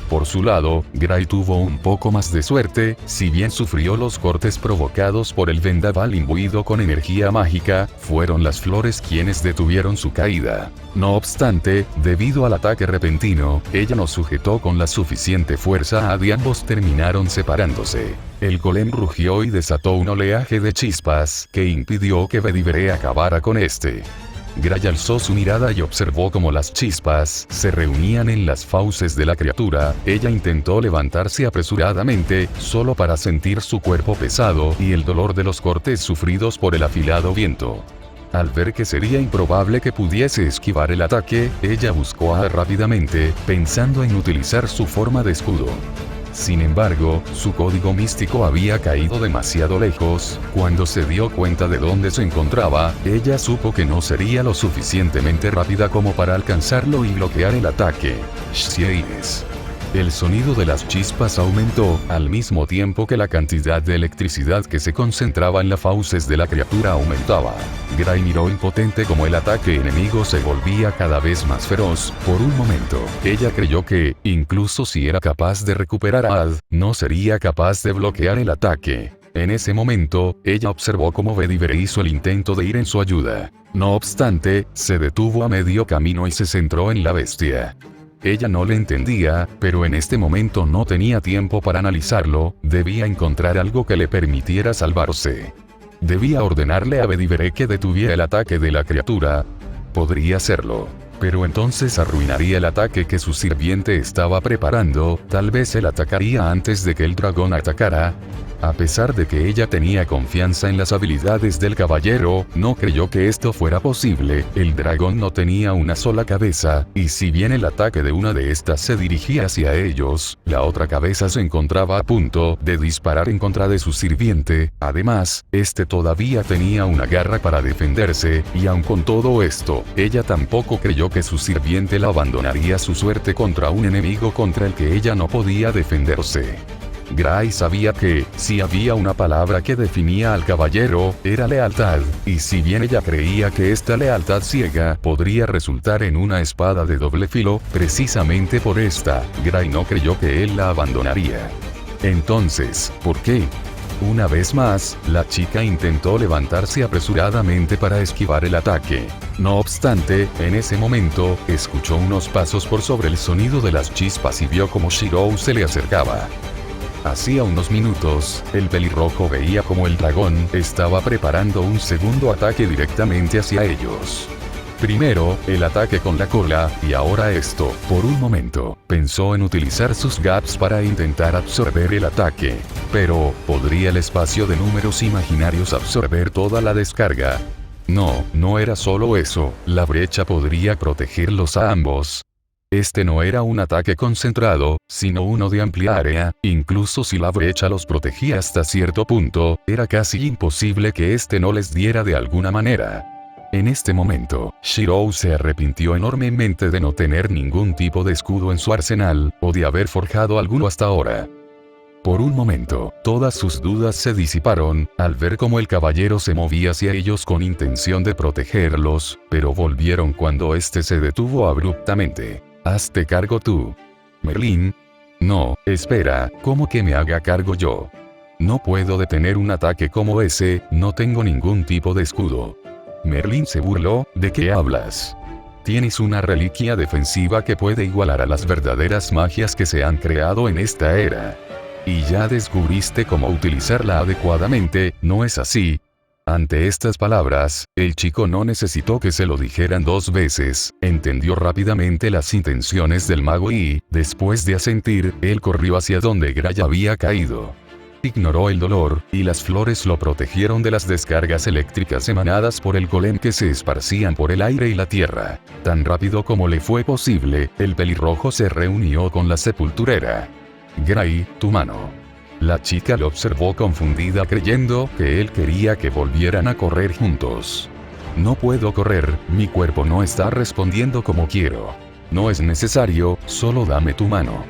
Por su lado, Gray tuvo un poco más de suerte, si bien sufrió los cortes provocados por el vendaval imbuido con energía mágica, fueron las flores quienes detuvieron su caída. No obstante, debido al ataque repentino, ella no sujetó con la suficiente fuerza y ambos terminaron separándose. El golem rugió y desató un oleaje de chispas que impidió que Bedivere acabara con este. Gray alzó su mirada y observó cómo las chispas se reunían en las fauces de la criatura. Ella intentó levantarse apresuradamente, solo para sentir su cuerpo pesado y el dolor de los cortes sufridos por el afilado viento. Al ver que sería improbable que pudiese esquivar el ataque, ella buscó a rápidamente, pensando en utilizar su forma de escudo. Sin embargo, su código místico había caído demasiado lejos. Cuando se dio cuenta de dónde se encontraba, ella supo que no sería lo suficientemente rápida como para alcanzarlo y bloquear el ataque. Shienes. El sonido de las chispas aumentó, al mismo tiempo que la cantidad de electricidad que se concentraba en las fauces de la criatura aumentaba. Gray miró impotente como el ataque enemigo se volvía cada vez más feroz. Por un momento, ella creyó que, incluso si era capaz de recuperar a Ad, no sería capaz de bloquear el ataque. En ese momento, ella observó cómo Bedivere hizo el intento de ir en su ayuda. No obstante, se detuvo a medio camino y se centró en la bestia. Ella no le entendía, pero en este momento no tenía tiempo para analizarlo, debía encontrar algo que le permitiera salvarse. Debía ordenarle a Bedivere que detuviera el ataque de la criatura. Podría hacerlo. Pero entonces arruinaría el ataque que su sirviente estaba preparando, tal vez él atacaría antes de que el dragón atacara. A pesar de que ella tenía confianza en las habilidades del caballero, no creyó que esto fuera posible. El dragón no tenía una sola cabeza, y si bien el ataque de una de estas se dirigía hacia ellos, la otra cabeza se encontraba a punto de disparar en contra de su sirviente. Además, este todavía tenía una garra para defenderse, y aun con todo esto, ella tampoco creyó que su sirviente la abandonaría a su suerte contra un enemigo contra el que ella no podía defenderse. Gray sabía que, si había una palabra que definía al caballero, era lealtad, y si bien ella creía que esta lealtad ciega podría resultar en una espada de doble filo, precisamente por esta, Gray no creyó que él la abandonaría. Entonces, ¿por qué? Una vez más, la chica intentó levantarse apresuradamente para esquivar el ataque. No obstante, en ese momento, escuchó unos pasos por sobre el sonido de las chispas y vio como Shirou se le acercaba. Hacía unos minutos, el pelirrojo veía como el dragón estaba preparando un segundo ataque directamente hacia ellos. Primero, el ataque con la cola, y ahora esto. Por un momento, pensó en utilizar sus gaps para intentar absorber el ataque. Pero, ¿podría el espacio de números imaginarios absorber toda la descarga? No, no era solo eso, la brecha podría protegerlos a ambos. Este no era un ataque concentrado, sino uno de amplia área, incluso si la brecha los protegía hasta cierto punto, era casi imposible que este no les diera de alguna manera. En este momento, Shirou se arrepintió enormemente de no tener ningún tipo de escudo en su arsenal, o de haber forjado alguno hasta ahora. Por un momento, todas sus dudas se disiparon, al ver cómo el caballero se movía hacia ellos con intención de protegerlos, pero volvieron cuando este se detuvo abruptamente. Hazte cargo tú. Merlín. No, espera, ¿cómo que me haga cargo yo? No puedo detener un ataque como ese, no tengo ningún tipo de escudo. Merlín se burló, ¿de qué hablas? Tienes una reliquia defensiva que puede igualar a las verdaderas magias que se han creado en esta era. Y ya descubriste cómo utilizarla adecuadamente, ¿no es así? Ante estas palabras, el chico no necesitó que se lo dijeran dos veces, entendió rápidamente las intenciones del mago y, después de asentir, él corrió hacia donde Gray había caído. Ignoró el dolor, y las flores lo protegieron de las descargas eléctricas emanadas por el golem que se esparcían por el aire y la tierra. Tan rápido como le fue posible, el pelirrojo se reunió con la sepulturera. Gray, tu mano. La chica lo observó confundida creyendo que él quería que volvieran a correr juntos. No puedo correr, mi cuerpo no está respondiendo como quiero. No es necesario, solo dame tu mano.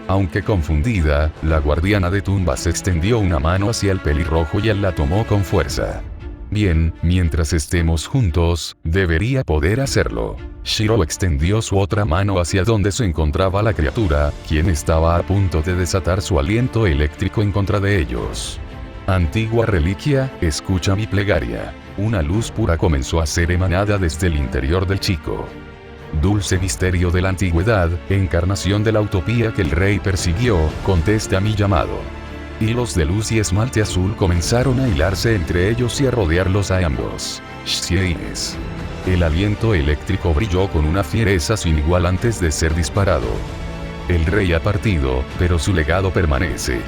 Aunque confundida, la guardiana de tumbas extendió una mano hacia el pelirrojo y él la tomó con fuerza. Bien, mientras estemos juntos, debería poder hacerlo. Shirou extendió su otra mano hacia donde se encontraba la criatura, quien estaba a punto de desatar su aliento eléctrico en contra de ellos. Antigua reliquia, escucha mi plegaria. Una luz pura comenzó a ser emanada desde el interior del chico. Dulce misterio de la antigüedad, encarnación de la utopía que el rey persiguió, contesta mi llamado. Hilos de luz y esmalte azul comenzaron a hilarse entre ellos y a rodearlos a ambos. Shieines. El aliento eléctrico brilló con una fiereza sin igual antes de ser disparado. El rey ha partido, pero su legado permanece.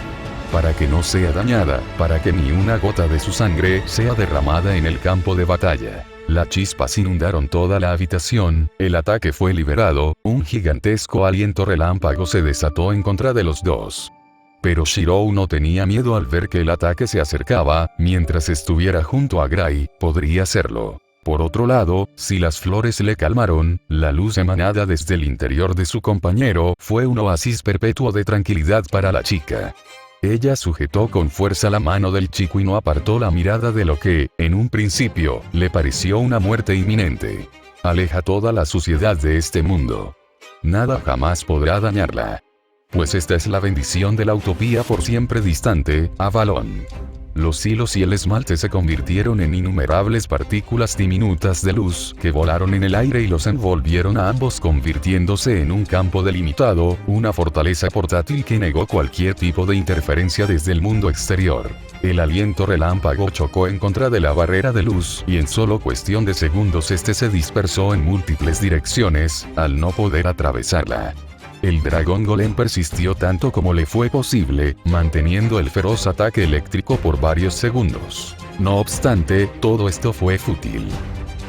Para que no sea dañada, para que ni una gota de su sangre sea derramada en el campo de batalla. Las chispas inundaron toda la habitación, el ataque fue liberado, un gigantesco aliento relámpago se desató en contra de los dos. Pero Shirou no tenía miedo al ver que el ataque se acercaba, mientras estuviera junto a Gray, podría hacerlo. Por otro lado, si las flores le calmaron, la luz emanada desde el interior de su compañero fue un oasis perpetuo de tranquilidad para la chica. Ella sujetó con fuerza la mano del chico y no apartó la mirada de lo que, en un principio, le pareció una muerte inminente. Aleja toda la suciedad de este mundo. Nada jamás podrá dañarla. Pues esta es la bendición de la utopía por siempre distante, Avalon. Los hilos y el esmalte se convirtieron en innumerables partículas diminutas de luz que volaron en el aire y los envolvieron a ambos convirtiéndose en un campo delimitado, una fortaleza portátil que negó cualquier tipo de interferencia desde el mundo exterior. El aliento relámpago chocó en contra de la barrera de luz y en solo cuestión de segundos este se dispersó en múltiples direcciones, al no poder atravesarla. El dragón golem persistió tanto como le fue posible, manteniendo el feroz ataque eléctrico por varios segundos. No obstante, todo esto fue fútil.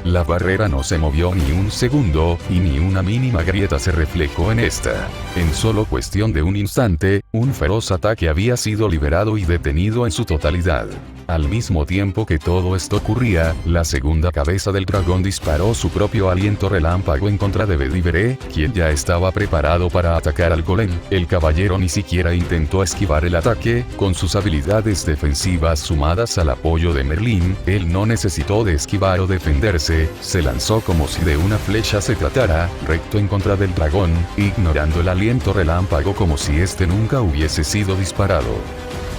La barrera no se movió ni un segundo, y ni una mínima grieta se reflejó en esta. En solo cuestión de un instante, un feroz ataque había sido liberado y detenido en su totalidad. Al mismo tiempo que todo esto ocurría, la segunda cabeza del dragón disparó su propio aliento relámpago en contra de Bedivere, quien ya estaba preparado para atacar al golem. El caballero ni siquiera intentó esquivar el ataque, con sus habilidades defensivas sumadas al apoyo de Merlin, él no necesitó de esquivar o defenderse, se lanzó como si de una flecha se tratara, recto en contra del dragón, ignorando el aliento relámpago como si este nunca hubiese sido disparado.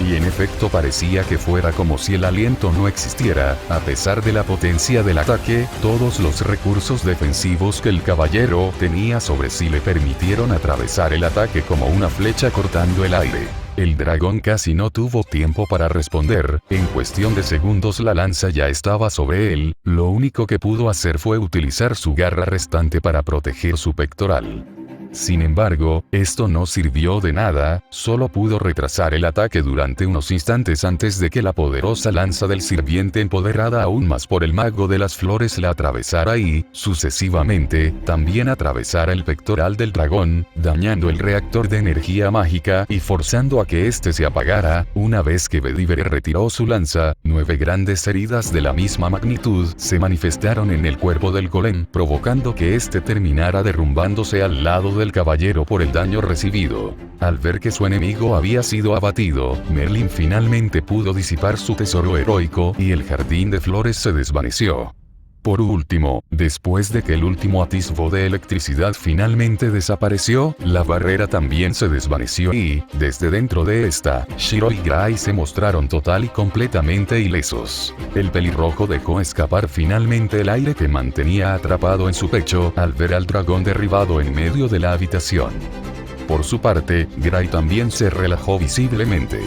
Y en efecto parecía que fuera como si el aliento no existiera, a pesar de la potencia del ataque, todos los recursos defensivos que el caballero tenía sobre sí le permitieron atravesar el ataque como una flecha cortando el aire. El dragón casi no tuvo tiempo para responder, en cuestión de segundos la lanza ya estaba sobre él, lo único que pudo hacer fue utilizar su garra restante para proteger su pectoral. Sin embargo, esto no sirvió de nada, solo pudo retrasar el ataque durante unos instantes antes de que la poderosa lanza del sirviente empoderada aún más por el mago de las flores la atravesara y, sucesivamente, también atravesara el pectoral del dragón, dañando el reactor de energía mágica y forzando a que éste se apagara. Una vez que Bedivere retiró su lanza, 9 grandes heridas de la misma magnitud se manifestaron en el cuerpo del golem, provocando que éste terminara derrumbándose al lado del caballero por el daño recibido. Al ver que su enemigo había sido abatido, Merlin finalmente pudo disipar su tesoro heroico y el jardín de flores se desvaneció. Por último, después de que el último atisbo de electricidad finalmente desapareció, la barrera también se desvaneció y, desde dentro de esta, Shiro y Gray se mostraron total y completamente ilesos. El pelirrojo dejó escapar finalmente el aire que mantenía atrapado en su pecho al ver al dragón derribado en medio de la habitación. Por su parte, Gray también se relajó visiblemente.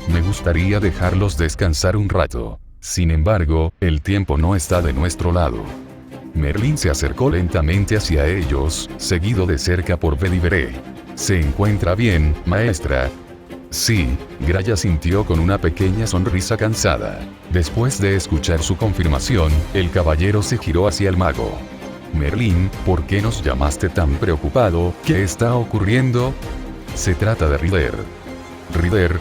Me gustaría dejarlos descansar un rato. Sin embargo, el tiempo no está de nuestro lado. Merlin se acercó lentamente hacia ellos, seguido de cerca por Bedivere. ¿Se encuentra bien, maestra? Sí, Gray asintió con una pequeña sonrisa cansada. Después de escuchar su confirmación, el caballero se giró hacia el mago. Merlin, ¿por qué nos llamaste tan preocupado? ¿Qué está ocurriendo? Se trata de Rider. ¿Rider?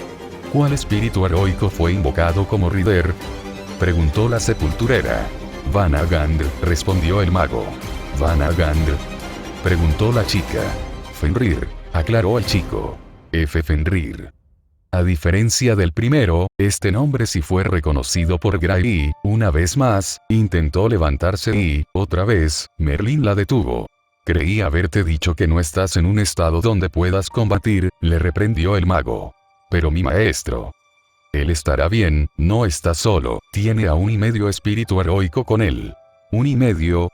¿Cuál espíritu heroico fue invocado como Rider?, preguntó la sepulturera. Vanagand, respondió el mago. Vanagand, preguntó la chica. Fenrir, aclaró el chico. Fenrir. A diferencia del primero, este nombre sí fue reconocido por Gray y, una vez más, intentó levantarse y, otra vez, Merlin la detuvo. Creí haberte dicho que no estás en un estado donde puedas combatir, le reprendió el mago. Pero mi maestro. Él estará bien, no está solo, tiene a 1,5 espíritu heroico con él. ¿1,5?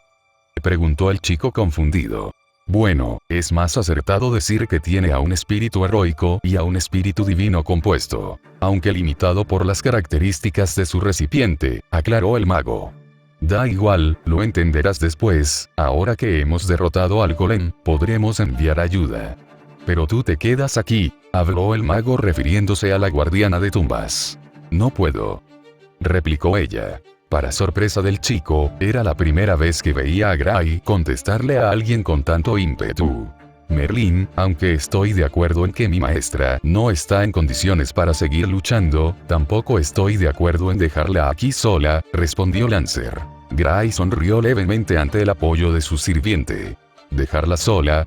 Preguntó el chico confundido. Bueno, es más acertado decir que tiene a un espíritu heroico y a un espíritu divino compuesto, aunque limitado por las características de su recipiente, aclaró el mago. Da igual, lo entenderás después, ahora que hemos derrotado al golem, podremos enviar ayuda. Pero tú te quedas aquí, habló el mago refiriéndose a la guardiana de tumbas. No puedo, replicó ella. Para sorpresa del chico, era la primera vez que veía a Gray contestarle a alguien con tanto ímpetu. Merlin, aunque estoy de acuerdo en que mi maestra no está en condiciones para seguir luchando, tampoco estoy de acuerdo en dejarla aquí sola, respondió Lancer. Gray sonrió levemente ante el apoyo de su sirviente. ¿Dejarla sola?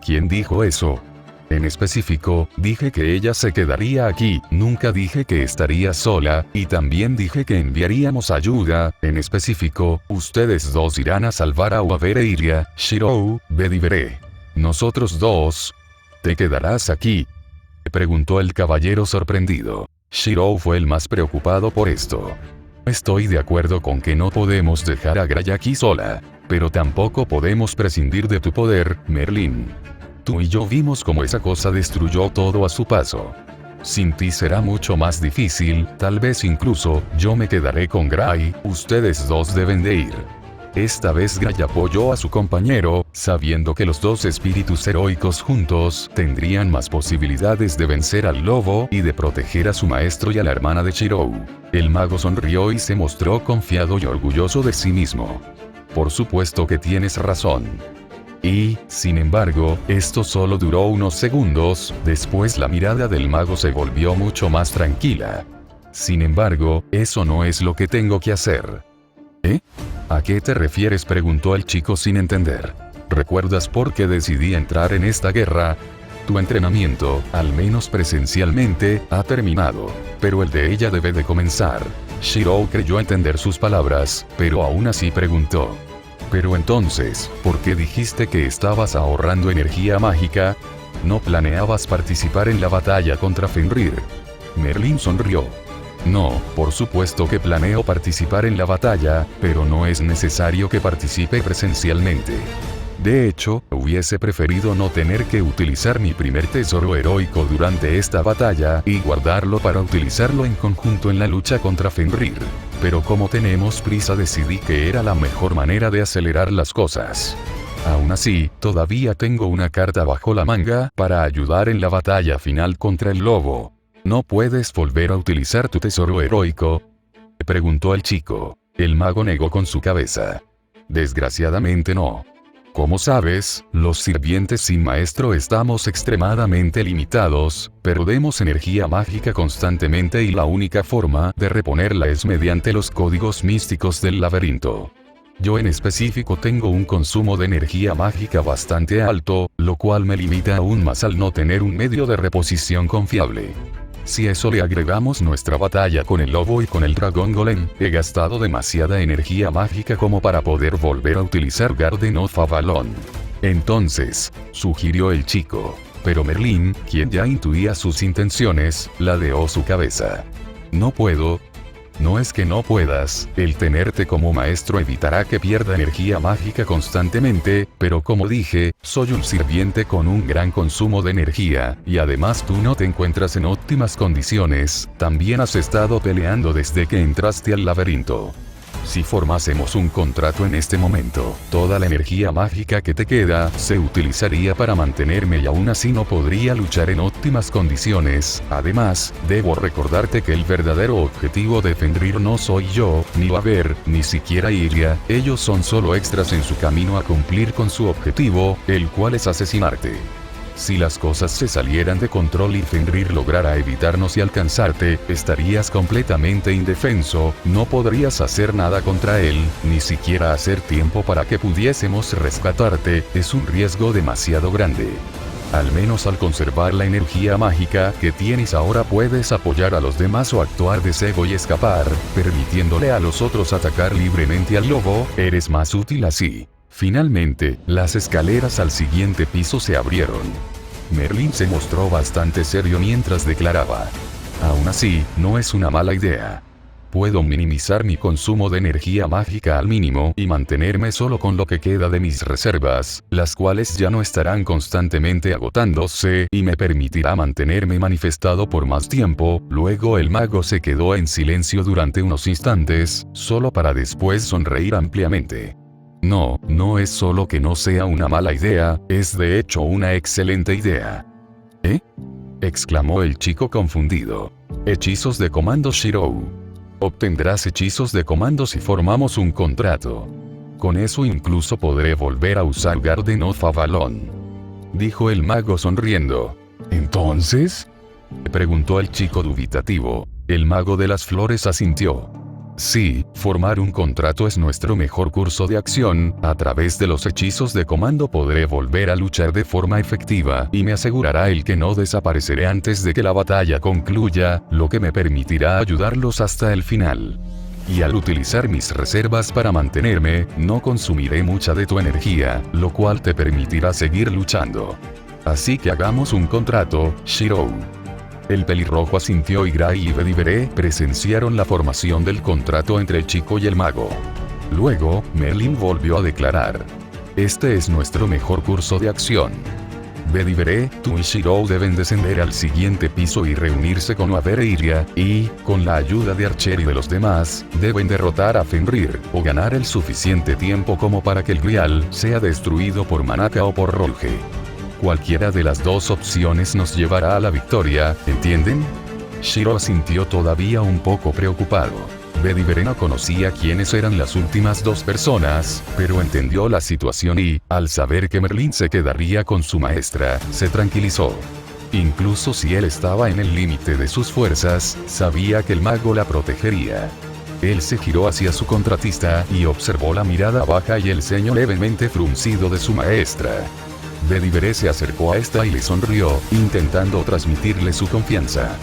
¿Quién dijo eso? En específico, dije que ella se quedaría aquí, nunca dije que estaría sola, y también dije que enviaríamos ayuda, en específico, ustedes dos irán a salvar a Uavere Iria, Shirou, Bedivere. Nosotros dos. ¿Te quedarás aquí?, preguntó el caballero sorprendido. Shirou fue el más preocupado por esto. Estoy de acuerdo con que no podemos dejar a Gray aquí sola, pero tampoco podemos prescindir de tu poder, Merlin. Tú y yo vimos cómo esa cosa destruyó todo a su paso. Sin ti será mucho más difícil, tal vez incluso, yo me quedaré con Gray, ustedes dos deben de ir. Esta vez Gray apoyó a su compañero, sabiendo que los dos espíritus heroicos juntos tendrían más posibilidades de vencer al lobo y de proteger a su maestro y a la hermana de Shirou. El mago sonrió y se mostró confiado y orgulloso de sí mismo. Por supuesto que tienes razón. Y, sin embargo, esto solo duró unos segundos, después la mirada del mago se volvió mucho más tranquila. Sin embargo, eso no es lo que tengo que hacer. ¿Eh? ¿A qué te refieres?, preguntó el chico sin entender. ¿Recuerdas por qué decidí entrar en esta guerra? Tu entrenamiento, al menos presencialmente, ha terminado, pero el de ella debe de comenzar. Shirou creyó entender sus palabras, pero aún así preguntó. Pero entonces, ¿por qué dijiste que estabas ahorrando energía mágica? ¿No planeabas participar en la batalla contra Fenrir? Merlin sonrió. No, por supuesto que planeo participar en la batalla, pero no es necesario que participe presencialmente. De hecho, hubiese preferido no tener que utilizar mi primer tesoro heroico durante esta batalla y guardarlo para utilizarlo en conjunto en la lucha contra Fenrir. Pero como tenemos prisa, decidí que era la mejor manera de acelerar las cosas. Aún así, todavía tengo una carta bajo la manga para ayudar en la batalla final contra el lobo. ¿No puedes volver a utilizar tu tesoro heroico?, preguntó el chico. El mago negó con su cabeza. Desgraciadamente no. Como sabes, los sirvientes sin maestro estamos extremadamente limitados, perdemos energía mágica constantemente y la única forma de reponerla es mediante los códigos místicos del laberinto. Yo en específico tengo un consumo de energía mágica bastante alto, lo cual me limita aún más al no tener un medio de reposición confiable. Si a eso le agregamos nuestra batalla con el lobo y con el dragón golem, he gastado demasiada energía mágica como para poder volver a utilizar Garden of Avalon. Entonces, sugirió el chico. Pero Merlin, quien ya intuía sus intenciones, ladeó su cabeza. No puedo. No es que no puedas, el tenerte como maestro evitará que pierda energía mágica constantemente, pero como dije, soy un sirviente con un gran consumo de energía, y además tú no te encuentras en óptimas condiciones, también has estado peleando desde que entraste al laberinto. Si formásemos un contrato en este momento, toda la energía mágica que te queda se utilizaría para mantenerme y aún así no podría luchar en óptimas condiciones. Además, debo recordarte que el verdadero objetivo de Fenrir no soy yo, ni Vaber, ni siquiera Iria, ellos son solo extras en su camino a cumplir con su objetivo, el cual es asesinarte. Si las cosas se salieran de control y Fenrir lograra evitarnos y alcanzarte, estarías completamente indefenso, no podrías hacer nada contra él, ni siquiera hacer tiempo para que pudiésemos rescatarte, es un riesgo demasiado grande. Al menos al conservar la energía mágica que tienes ahora puedes apoyar a los demás o actuar de cebo y escapar, permitiéndole a los otros atacar libremente al lobo, eres más útil así. Finalmente, las escaleras al siguiente piso se abrieron. Merlin se mostró bastante serio mientras declaraba. Aún así, no es una mala idea. Puedo minimizar mi consumo de energía mágica al mínimo y mantenerme solo con lo que queda de mis reservas, las cuales ya no estarán constantemente agotándose y me permitirá mantenerme manifestado por más tiempo. Luego el mago se quedó en silencio durante unos instantes, solo para después sonreír ampliamente. No, no es solo que no sea una mala idea, es de hecho una excelente idea. ¿Eh?, exclamó el chico confundido. Hechizos de comando Shirou. Obtendrás hechizos de comando si formamos un contrato. Con eso incluso podré volver a usar Garden of Avalon, dijo el mago sonriendo. ¿Entonces?, preguntó el chico dubitativo. El mago de las flores asintió. Sí, formar un contrato es nuestro mejor curso de acción, a través de los hechizos de comando podré volver a luchar de forma efectiva y me asegurará el que no desapareceré antes de que la batalla concluya, lo que me permitirá ayudarlos hasta el final. Y al utilizar mis reservas para mantenerme, no consumiré mucha de tu energía, lo cual te permitirá seguir luchando. Así que hagamos un contrato, Shirou. El pelirrojo asintió y Gray y Bedivere presenciaron la formación del contrato entre el chico y el mago. Luego, Merlin volvió a declarar. Este es nuestro mejor curso de acción. Bedivere, tú y Shirou deben descender al siguiente piso y reunirse con Vaber e Iria, y, con la ayuda de Archer y de los demás, deben derrotar a Fenrir, o ganar el suficiente tiempo como para que el Grial sea destruido por Manaka o por Rolge. Cualquiera de las dos opciones nos llevará a la victoria, ¿entienden? Shirou asintió todavía un poco preocupado. Bedivere no conocía quiénes eran las últimas dos personas, pero entendió la situación y, al saber que Merlin se quedaría con su maestra, se tranquilizó. Incluso si él estaba en el límite de sus fuerzas, sabía que el mago la protegería. Él se giró hacia su contratista y observó la mirada baja y el ceño levemente fruncido de su maestra. Bedivere se acercó a esta y le sonrió, intentando transmitirle su confianza.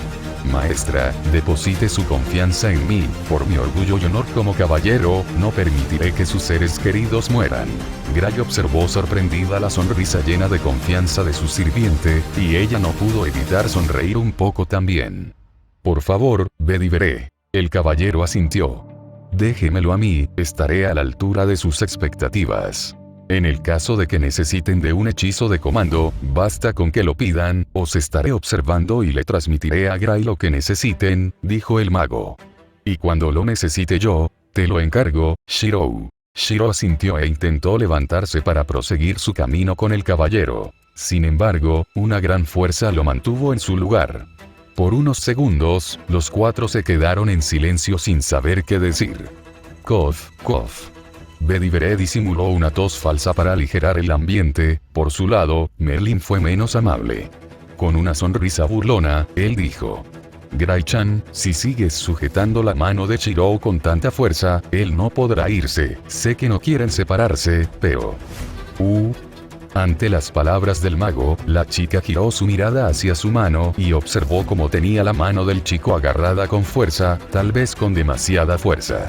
Maestra, deposite su confianza en mí, por mi orgullo y honor como caballero, no permitiré que sus seres queridos mueran. Gray observó sorprendida la sonrisa llena de confianza de su sirviente, y ella no pudo evitar sonreír un poco también. Por favor, Bedivere. El caballero asintió. Déjemelo a mí, estaré a la altura de sus expectativas. En el caso de que necesiten de un hechizo de comando, basta con que lo pidan, os estaré observando y le transmitiré a Gray lo que necesiten, dijo el mago. Y cuando lo necesite yo, te lo encargo, Shirou. Shiro asintió e intentó levantarse para proseguir su camino con el caballero. Sin embargo, una gran fuerza lo mantuvo en su lugar. Por unos segundos, los cuatro se quedaron en silencio sin saber qué decir. Cough, cough. Bedivere disimuló una tos falsa para aligerar el ambiente. Por su lado, Merlin fue menos amable. Con una sonrisa burlona, él dijo: Gray-chan, si sigues sujetando la mano de Shirou con tanta fuerza, él no podrá irse. Sé que no quieren separarse, pero... Ante las palabras del mago, la chica giró su mirada hacia su mano y observó cómo tenía la mano del chico agarrada con fuerza, tal vez con demasiada fuerza.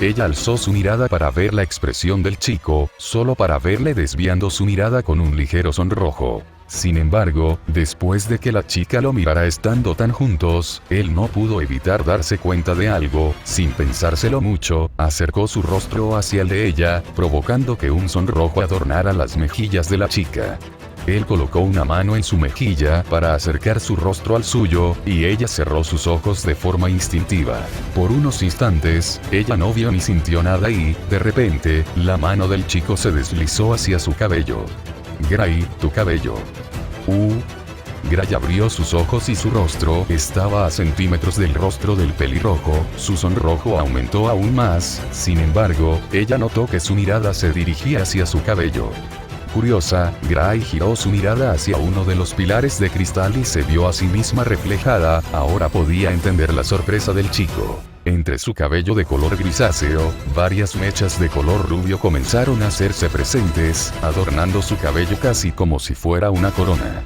Ella alzó su mirada para ver la expresión del chico, solo para verle desviando su mirada con un ligero sonrojo. Sin embargo, después de que la chica lo mirara estando tan juntos, él no pudo evitar darse cuenta de algo. Sin pensárselo mucho, acercó su rostro hacia el de ella, provocando que un sonrojo adornara las mejillas de la chica. Él colocó una mano en su mejilla para acercar su rostro al suyo, y ella cerró sus ojos de forma instintiva. Por unos instantes, ella no vio ni sintió nada y, de repente, la mano del chico se deslizó hacia su cabello. Gray, tu cabello. Gray abrió sus ojos y su rostro estaba a centímetros del rostro del pelirrojo. Su sonrojo aumentó aún más, sin embargo, ella notó que su mirada se dirigía hacia su cabello. Curiosa, Gray giró su mirada hacia uno de los pilares de cristal y se vio a sí misma reflejada. Ahora podía entender la sorpresa del chico. Entre su cabello de color grisáceo, varias mechas de color rubio comenzaron a hacerse presentes, adornando su cabello casi como si fuera una corona.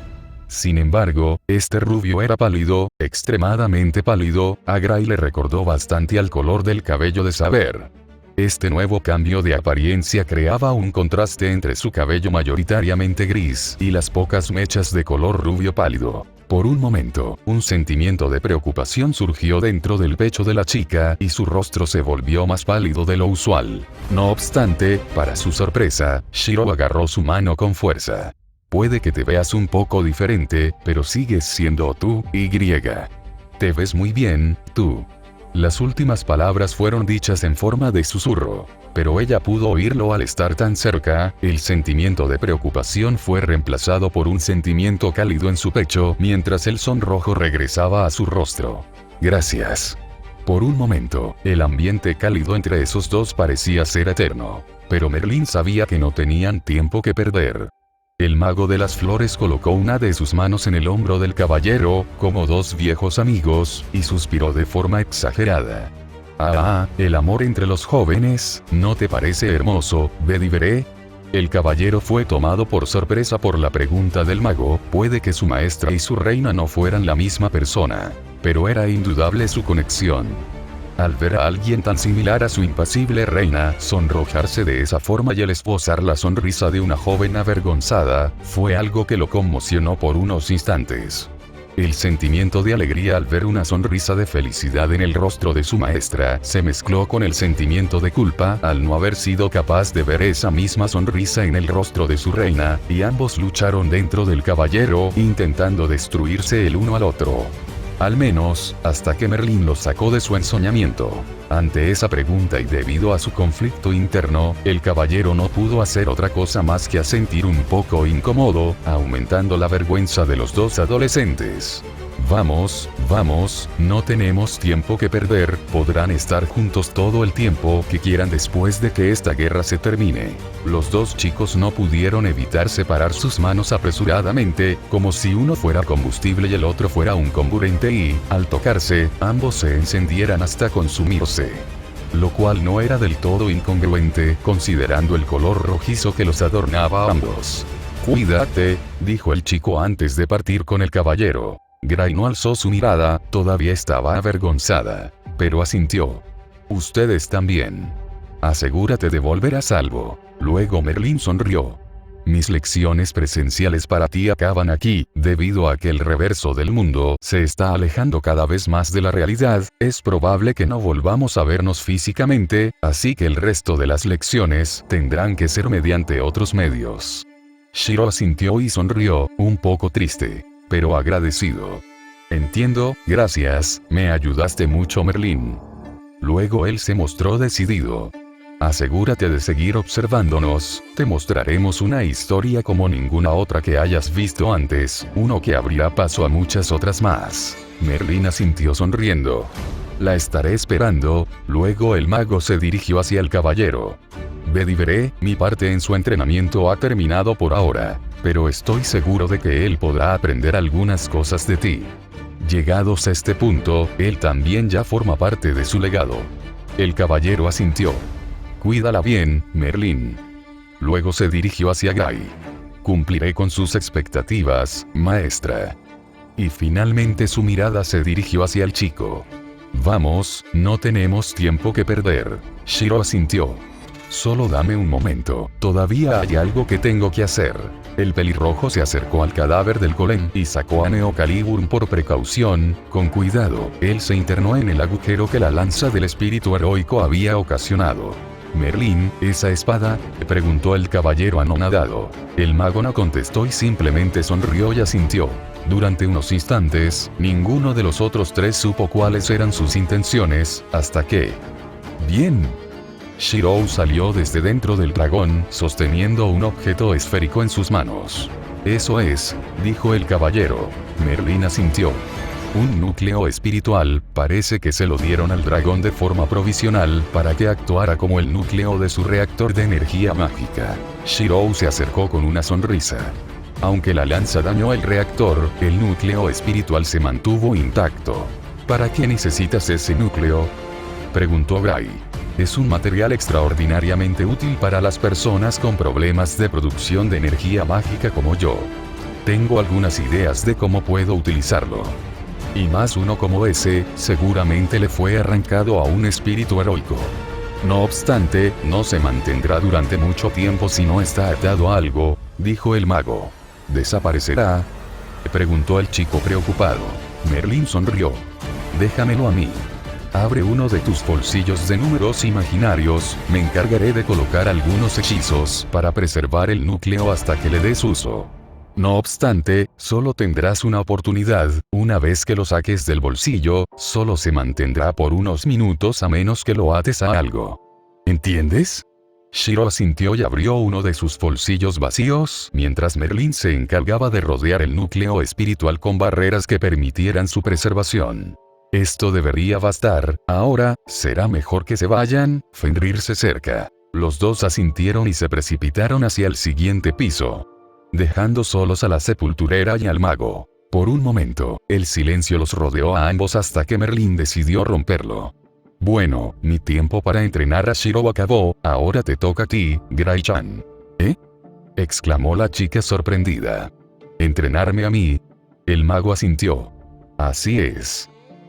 Sin embargo, este rubio era pálido, extremadamente pálido. A Gray le recordó bastante al color del cabello de Saber. Este nuevo cambio de apariencia creaba un contraste entre su cabello mayoritariamente gris y las pocas mechas de color rubio pálido. Por un momento, un sentimiento de preocupación surgió dentro del pecho de la chica y su rostro se volvió más pálido de lo usual. No obstante, para su sorpresa, Shiro agarró su mano con fuerza. Puede que te veas un poco diferente, pero sigues siendo tú, Y. Te ves muy bien, tú. Las últimas palabras fueron dichas en forma de susurro, pero ella pudo oírlo al estar tan cerca. El sentimiento de preocupación fue reemplazado por un sentimiento cálido en su pecho mientras el sonrojo regresaba a su rostro. Gracias. Por un momento, el ambiente cálido entre esos dos parecía ser eterno, pero Merlin sabía que no tenían tiempo que perder. El mago de las flores colocó una de sus manos en el hombro del caballero, como dos viejos amigos, y suspiró de forma exagerada. El amor entre los jóvenes, ¿no te parece hermoso, Bedivere? El caballero fue tomado por sorpresa por la pregunta del mago. Puede que su maestra y su reina no fueran la misma persona, pero era indudable su conexión. Al ver a alguien tan similar a su impasible reina sonrojarse de esa forma y el esbozar la sonrisa de una joven avergonzada, fue algo que lo conmocionó por unos instantes. El sentimiento de alegría al ver una sonrisa de felicidad en el rostro de su maestra se mezcló con el sentimiento de culpa al no haber sido capaz de ver esa misma sonrisa en el rostro de su reina, y ambos lucharon dentro del caballero intentando destruirse el uno al otro. Al menos, hasta que Merlin lo sacó de su ensoñamiento. Ante esa pregunta y debido a su conflicto interno, el caballero no pudo hacer otra cosa más que asentir un poco incómodo, aumentando la vergüenza de los dos adolescentes. Vamos, Vamos, no tenemos tiempo que perder, podrán estar juntos todo el tiempo que quieran después de que esta guerra se termine. Los dos chicos no pudieron evitar separar sus manos apresuradamente, como si uno fuera combustible y el otro fuera un comburente y, al tocarse, ambos se encendieran hasta consumirse. Lo cual no era del todo incongruente, considerando el color rojizo que los adornaba a ambos. «Cuídate», dijo el chico antes de partir con el caballero. Gray no alzó su mirada, todavía estaba avergonzada, pero asintió. «Ustedes también. Asegúrate de volver a salvo». Luego Merlín sonrió. «Mis lecciones presenciales para ti acaban aquí, debido a que el reverso del mundo se está alejando cada vez más de la realidad, es probable que no volvamos a vernos físicamente, así que el resto de las lecciones tendrán que ser mediante otros medios». Shiro asintió y sonrió, un poco triste, pero agradecido. «Entiendo, gracias, me ayudaste mucho Merlín». Luego él se mostró decidido. «Asegúrate de seguir observándonos, te mostraremos una historia como ninguna otra que hayas visto antes, uno que abrirá paso a muchas otras más». Merlín asintió sonriendo. «La estaré esperando». Luego el mago se dirigió hacia el caballero. «Ved y veré, mi parte en su entrenamiento ha terminado por ahora, pero estoy seguro de que él podrá aprender algunas cosas de ti». Llegados a este punto, él también ya forma parte de su legado. El caballero asintió. «Cuídala bien, Merlín». Luego se dirigió hacia Gray. «Cumpliré con sus expectativas, maestra». Y finalmente su mirada se dirigió hacia el chico. «Vamos, no tenemos tiempo que perder». Shiro asintió. «Solo dame un momento, todavía hay algo que tengo que hacer». El pelirrojo se acercó al cadáver del golem y sacó a Neo Calibur por precaución, con cuidado, él se internó en el agujero que la lanza del espíritu heroico había ocasionado. «Merlín, ¿esa espada?», preguntó el caballero anonadado. El mago no contestó y simplemente sonrió y asintió. Durante unos instantes, ninguno de los otros tres supo cuáles eran sus intenciones, hasta que... «Bien». Shiro salió desde dentro del dragón, sosteniendo un objeto esférico en sus manos. «Eso es», dijo el caballero. Merlín asintió. «Un núcleo espiritual, parece que se lo dieron al dragón de forma provisional, para que actuara como el núcleo de su reactor de energía mágica». Shiro se acercó con una sonrisa. Aunque la lanza dañó el reactor, el núcleo espiritual se mantuvo intacto. «¿Para qué necesitas ese núcleo?», preguntó Gray. «Es un material extraordinariamente útil para las personas con problemas de producción de energía mágica como yo. Tengo algunas ideas de cómo puedo utilizarlo. Y más uno como ese, seguramente le fue arrancado a un espíritu heroico. No obstante, no se mantendrá durante mucho tiempo si no está atado a algo», dijo el mago. «¿Desaparecerá?», preguntó el chico preocupado. Merlín sonrió. «Déjamelo a mí. Abre uno de tus bolsillos de números imaginarios, me encargaré de colocar algunos hechizos para preservar el núcleo hasta que le des uso. No obstante, solo tendrás una oportunidad, una vez que lo saques del bolsillo, solo se mantendrá por unos minutos a menos que lo ates a algo. ¿Entiendes?». Shiro asintió y abrió uno de sus bolsillos vacíos, mientras Merlín se encargaba de rodear el núcleo espiritual con barreras que permitieran su preservación. «Esto debería bastar, ahora, será mejor que se vayan», Fenrirse cerca. Los dos asintieron y se precipitaron hacia el siguiente piso, dejando solos a la sepulturera y al mago. Por un momento, el silencio los rodeó a ambos hasta que Merlín decidió romperlo. «Bueno, mi tiempo para entrenar a Shiro acabó, ahora te toca a ti, Gray-chan». «¿Eh?», exclamó la chica sorprendida. «¿Entrenarme a mí?». El mago asintió. «Así es.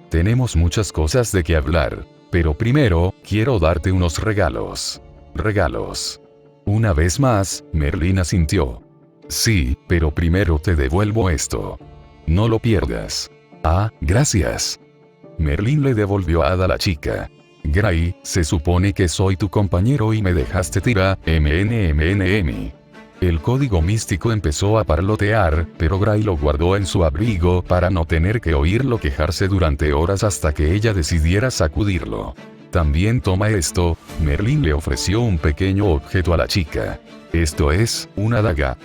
Tenemos muchas cosas de qué hablar, pero primero, quiero darte unos regalos». «¿Regalos?». Una vez más, Merlín asintió. «Sí, pero primero te devuelvo esto. No lo pierdas». «Ah, gracias». Merlín le devolvió a Ada a la chica. «Gray, se supone que soy tu compañero y me dejaste tirar, MNMNM». El código místico empezó a parlotear, pero Gray lo guardó en su abrigo para no tener que oírlo quejarse durante horas hasta que ella decidiera sacudirlo. «También toma esto», Merlín le ofreció un pequeño objeto a la chica. «Esto es, una daga».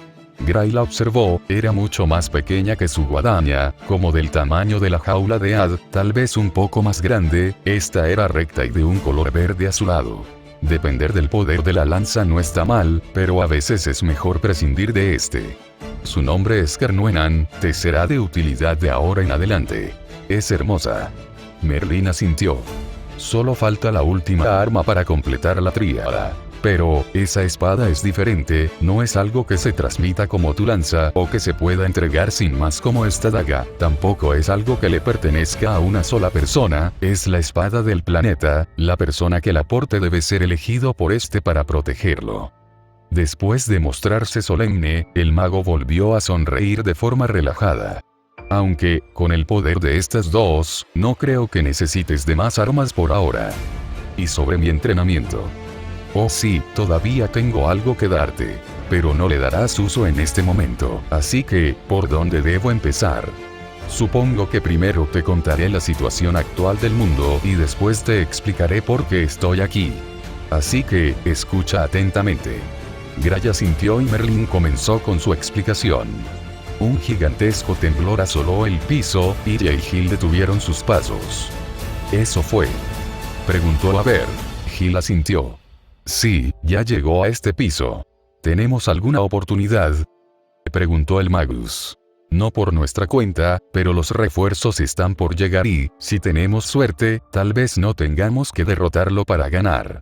Gray la observó, era mucho más pequeña que su guadaña, como del tamaño de la jaula de Ad, tal vez un poco más grande, esta era recta y de un color verde azulado. Depender del poder de la lanza no está mal, pero a veces es mejor prescindir de este. Su nombre es Carnuenan, te será de utilidad de ahora en adelante. Es hermosa. Merlin asintió. Solo falta la última arma para completar la tríada. Pero, esa espada es diferente, no es algo que se transmita como tu lanza o que se pueda entregar sin más como esta daga, tampoco es algo que le pertenezca a una sola persona, es la espada del planeta, la persona que la porte debe ser elegido por este para protegerlo. Después de mostrarse solemne, el mago volvió a sonreír de forma relajada. Aunque, con el poder de estas dos, no creo que necesites de más armas por ahora. Y sobre mi entrenamiento. Oh sí, todavía tengo algo que darte. Pero no le darás uso en este momento, así que, ¿por dónde debo empezar? Supongo que primero te contaré la situación actual del mundo y después te explicaré por qué estoy aquí. Así que, escucha atentamente. Gray asintió y Merlin comenzó con su explicación. Un gigantesco temblor asoló el piso, y Ira y Gil detuvieron sus pasos. ¿Eso fue? Preguntó a ver. Gil asintió. Sí, ya llegó a este piso. ¿Tenemos alguna oportunidad? Preguntó el Magus. No por nuestra cuenta, pero los refuerzos están por llegar y, si tenemos suerte, tal vez no tengamos que derrotarlo para ganar.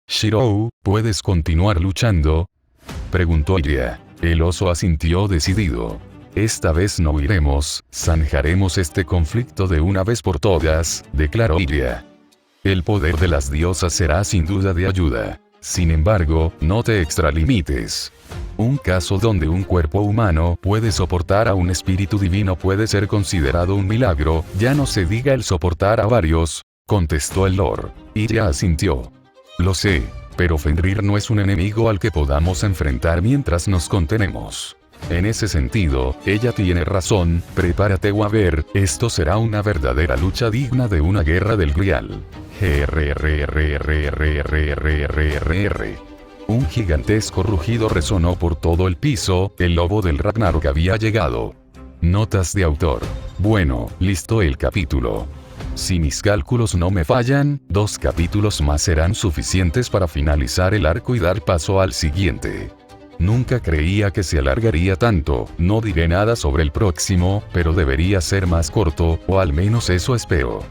Shirou, ¿puedes continuar luchando? Preguntó Iria. El oso asintió decidido. Esta vez no huiremos, zanjaremos este conflicto de una vez por todas, declaró Iria. El poder de las diosas será sin duda de ayuda. Sin embargo, no te extralimites. Un caso donde un cuerpo humano puede soportar a un espíritu divino puede ser considerado un milagro, ya no se diga el soportar a varios, contestó el Lord. Iria asintió. Lo sé, pero Fenrir no es un enemigo al que podamos enfrentar mientras nos contenemos. En ese sentido, ella tiene razón, prepárate a ver, esto será una verdadera lucha digna de una guerra del Grial. Un gigantesco rugido resonó por todo el piso, el lobo del Ragnarok había llegado. Notas de autor. Bueno, listo el capítulo. Si mis cálculos no me fallan, 2 capítulos más serán suficientes para finalizar el arco y dar paso al siguiente. Nunca creía que se alargaría tanto, no diré nada sobre el próximo, pero debería ser más corto, o al menos eso espero.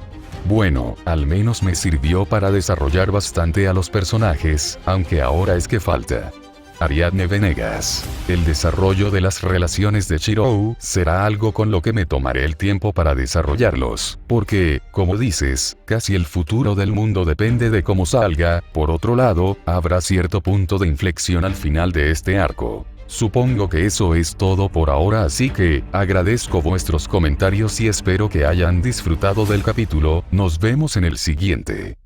Bueno, al menos me sirvió para desarrollar bastante a los personajes, aunque ahora es que falta. Ariadne Venegas. El desarrollo de las relaciones de Shirou será algo con lo que me tomaré el tiempo para desarrollarlos, porque, como dices, casi el futuro del mundo depende de cómo salga. Por otro lado, habrá cierto punto de inflexión al final de este arco. Supongo que eso es todo por ahora, así que, agradezco vuestros comentarios y espero que hayan disfrutado del capítulo. Nos vemos en el siguiente.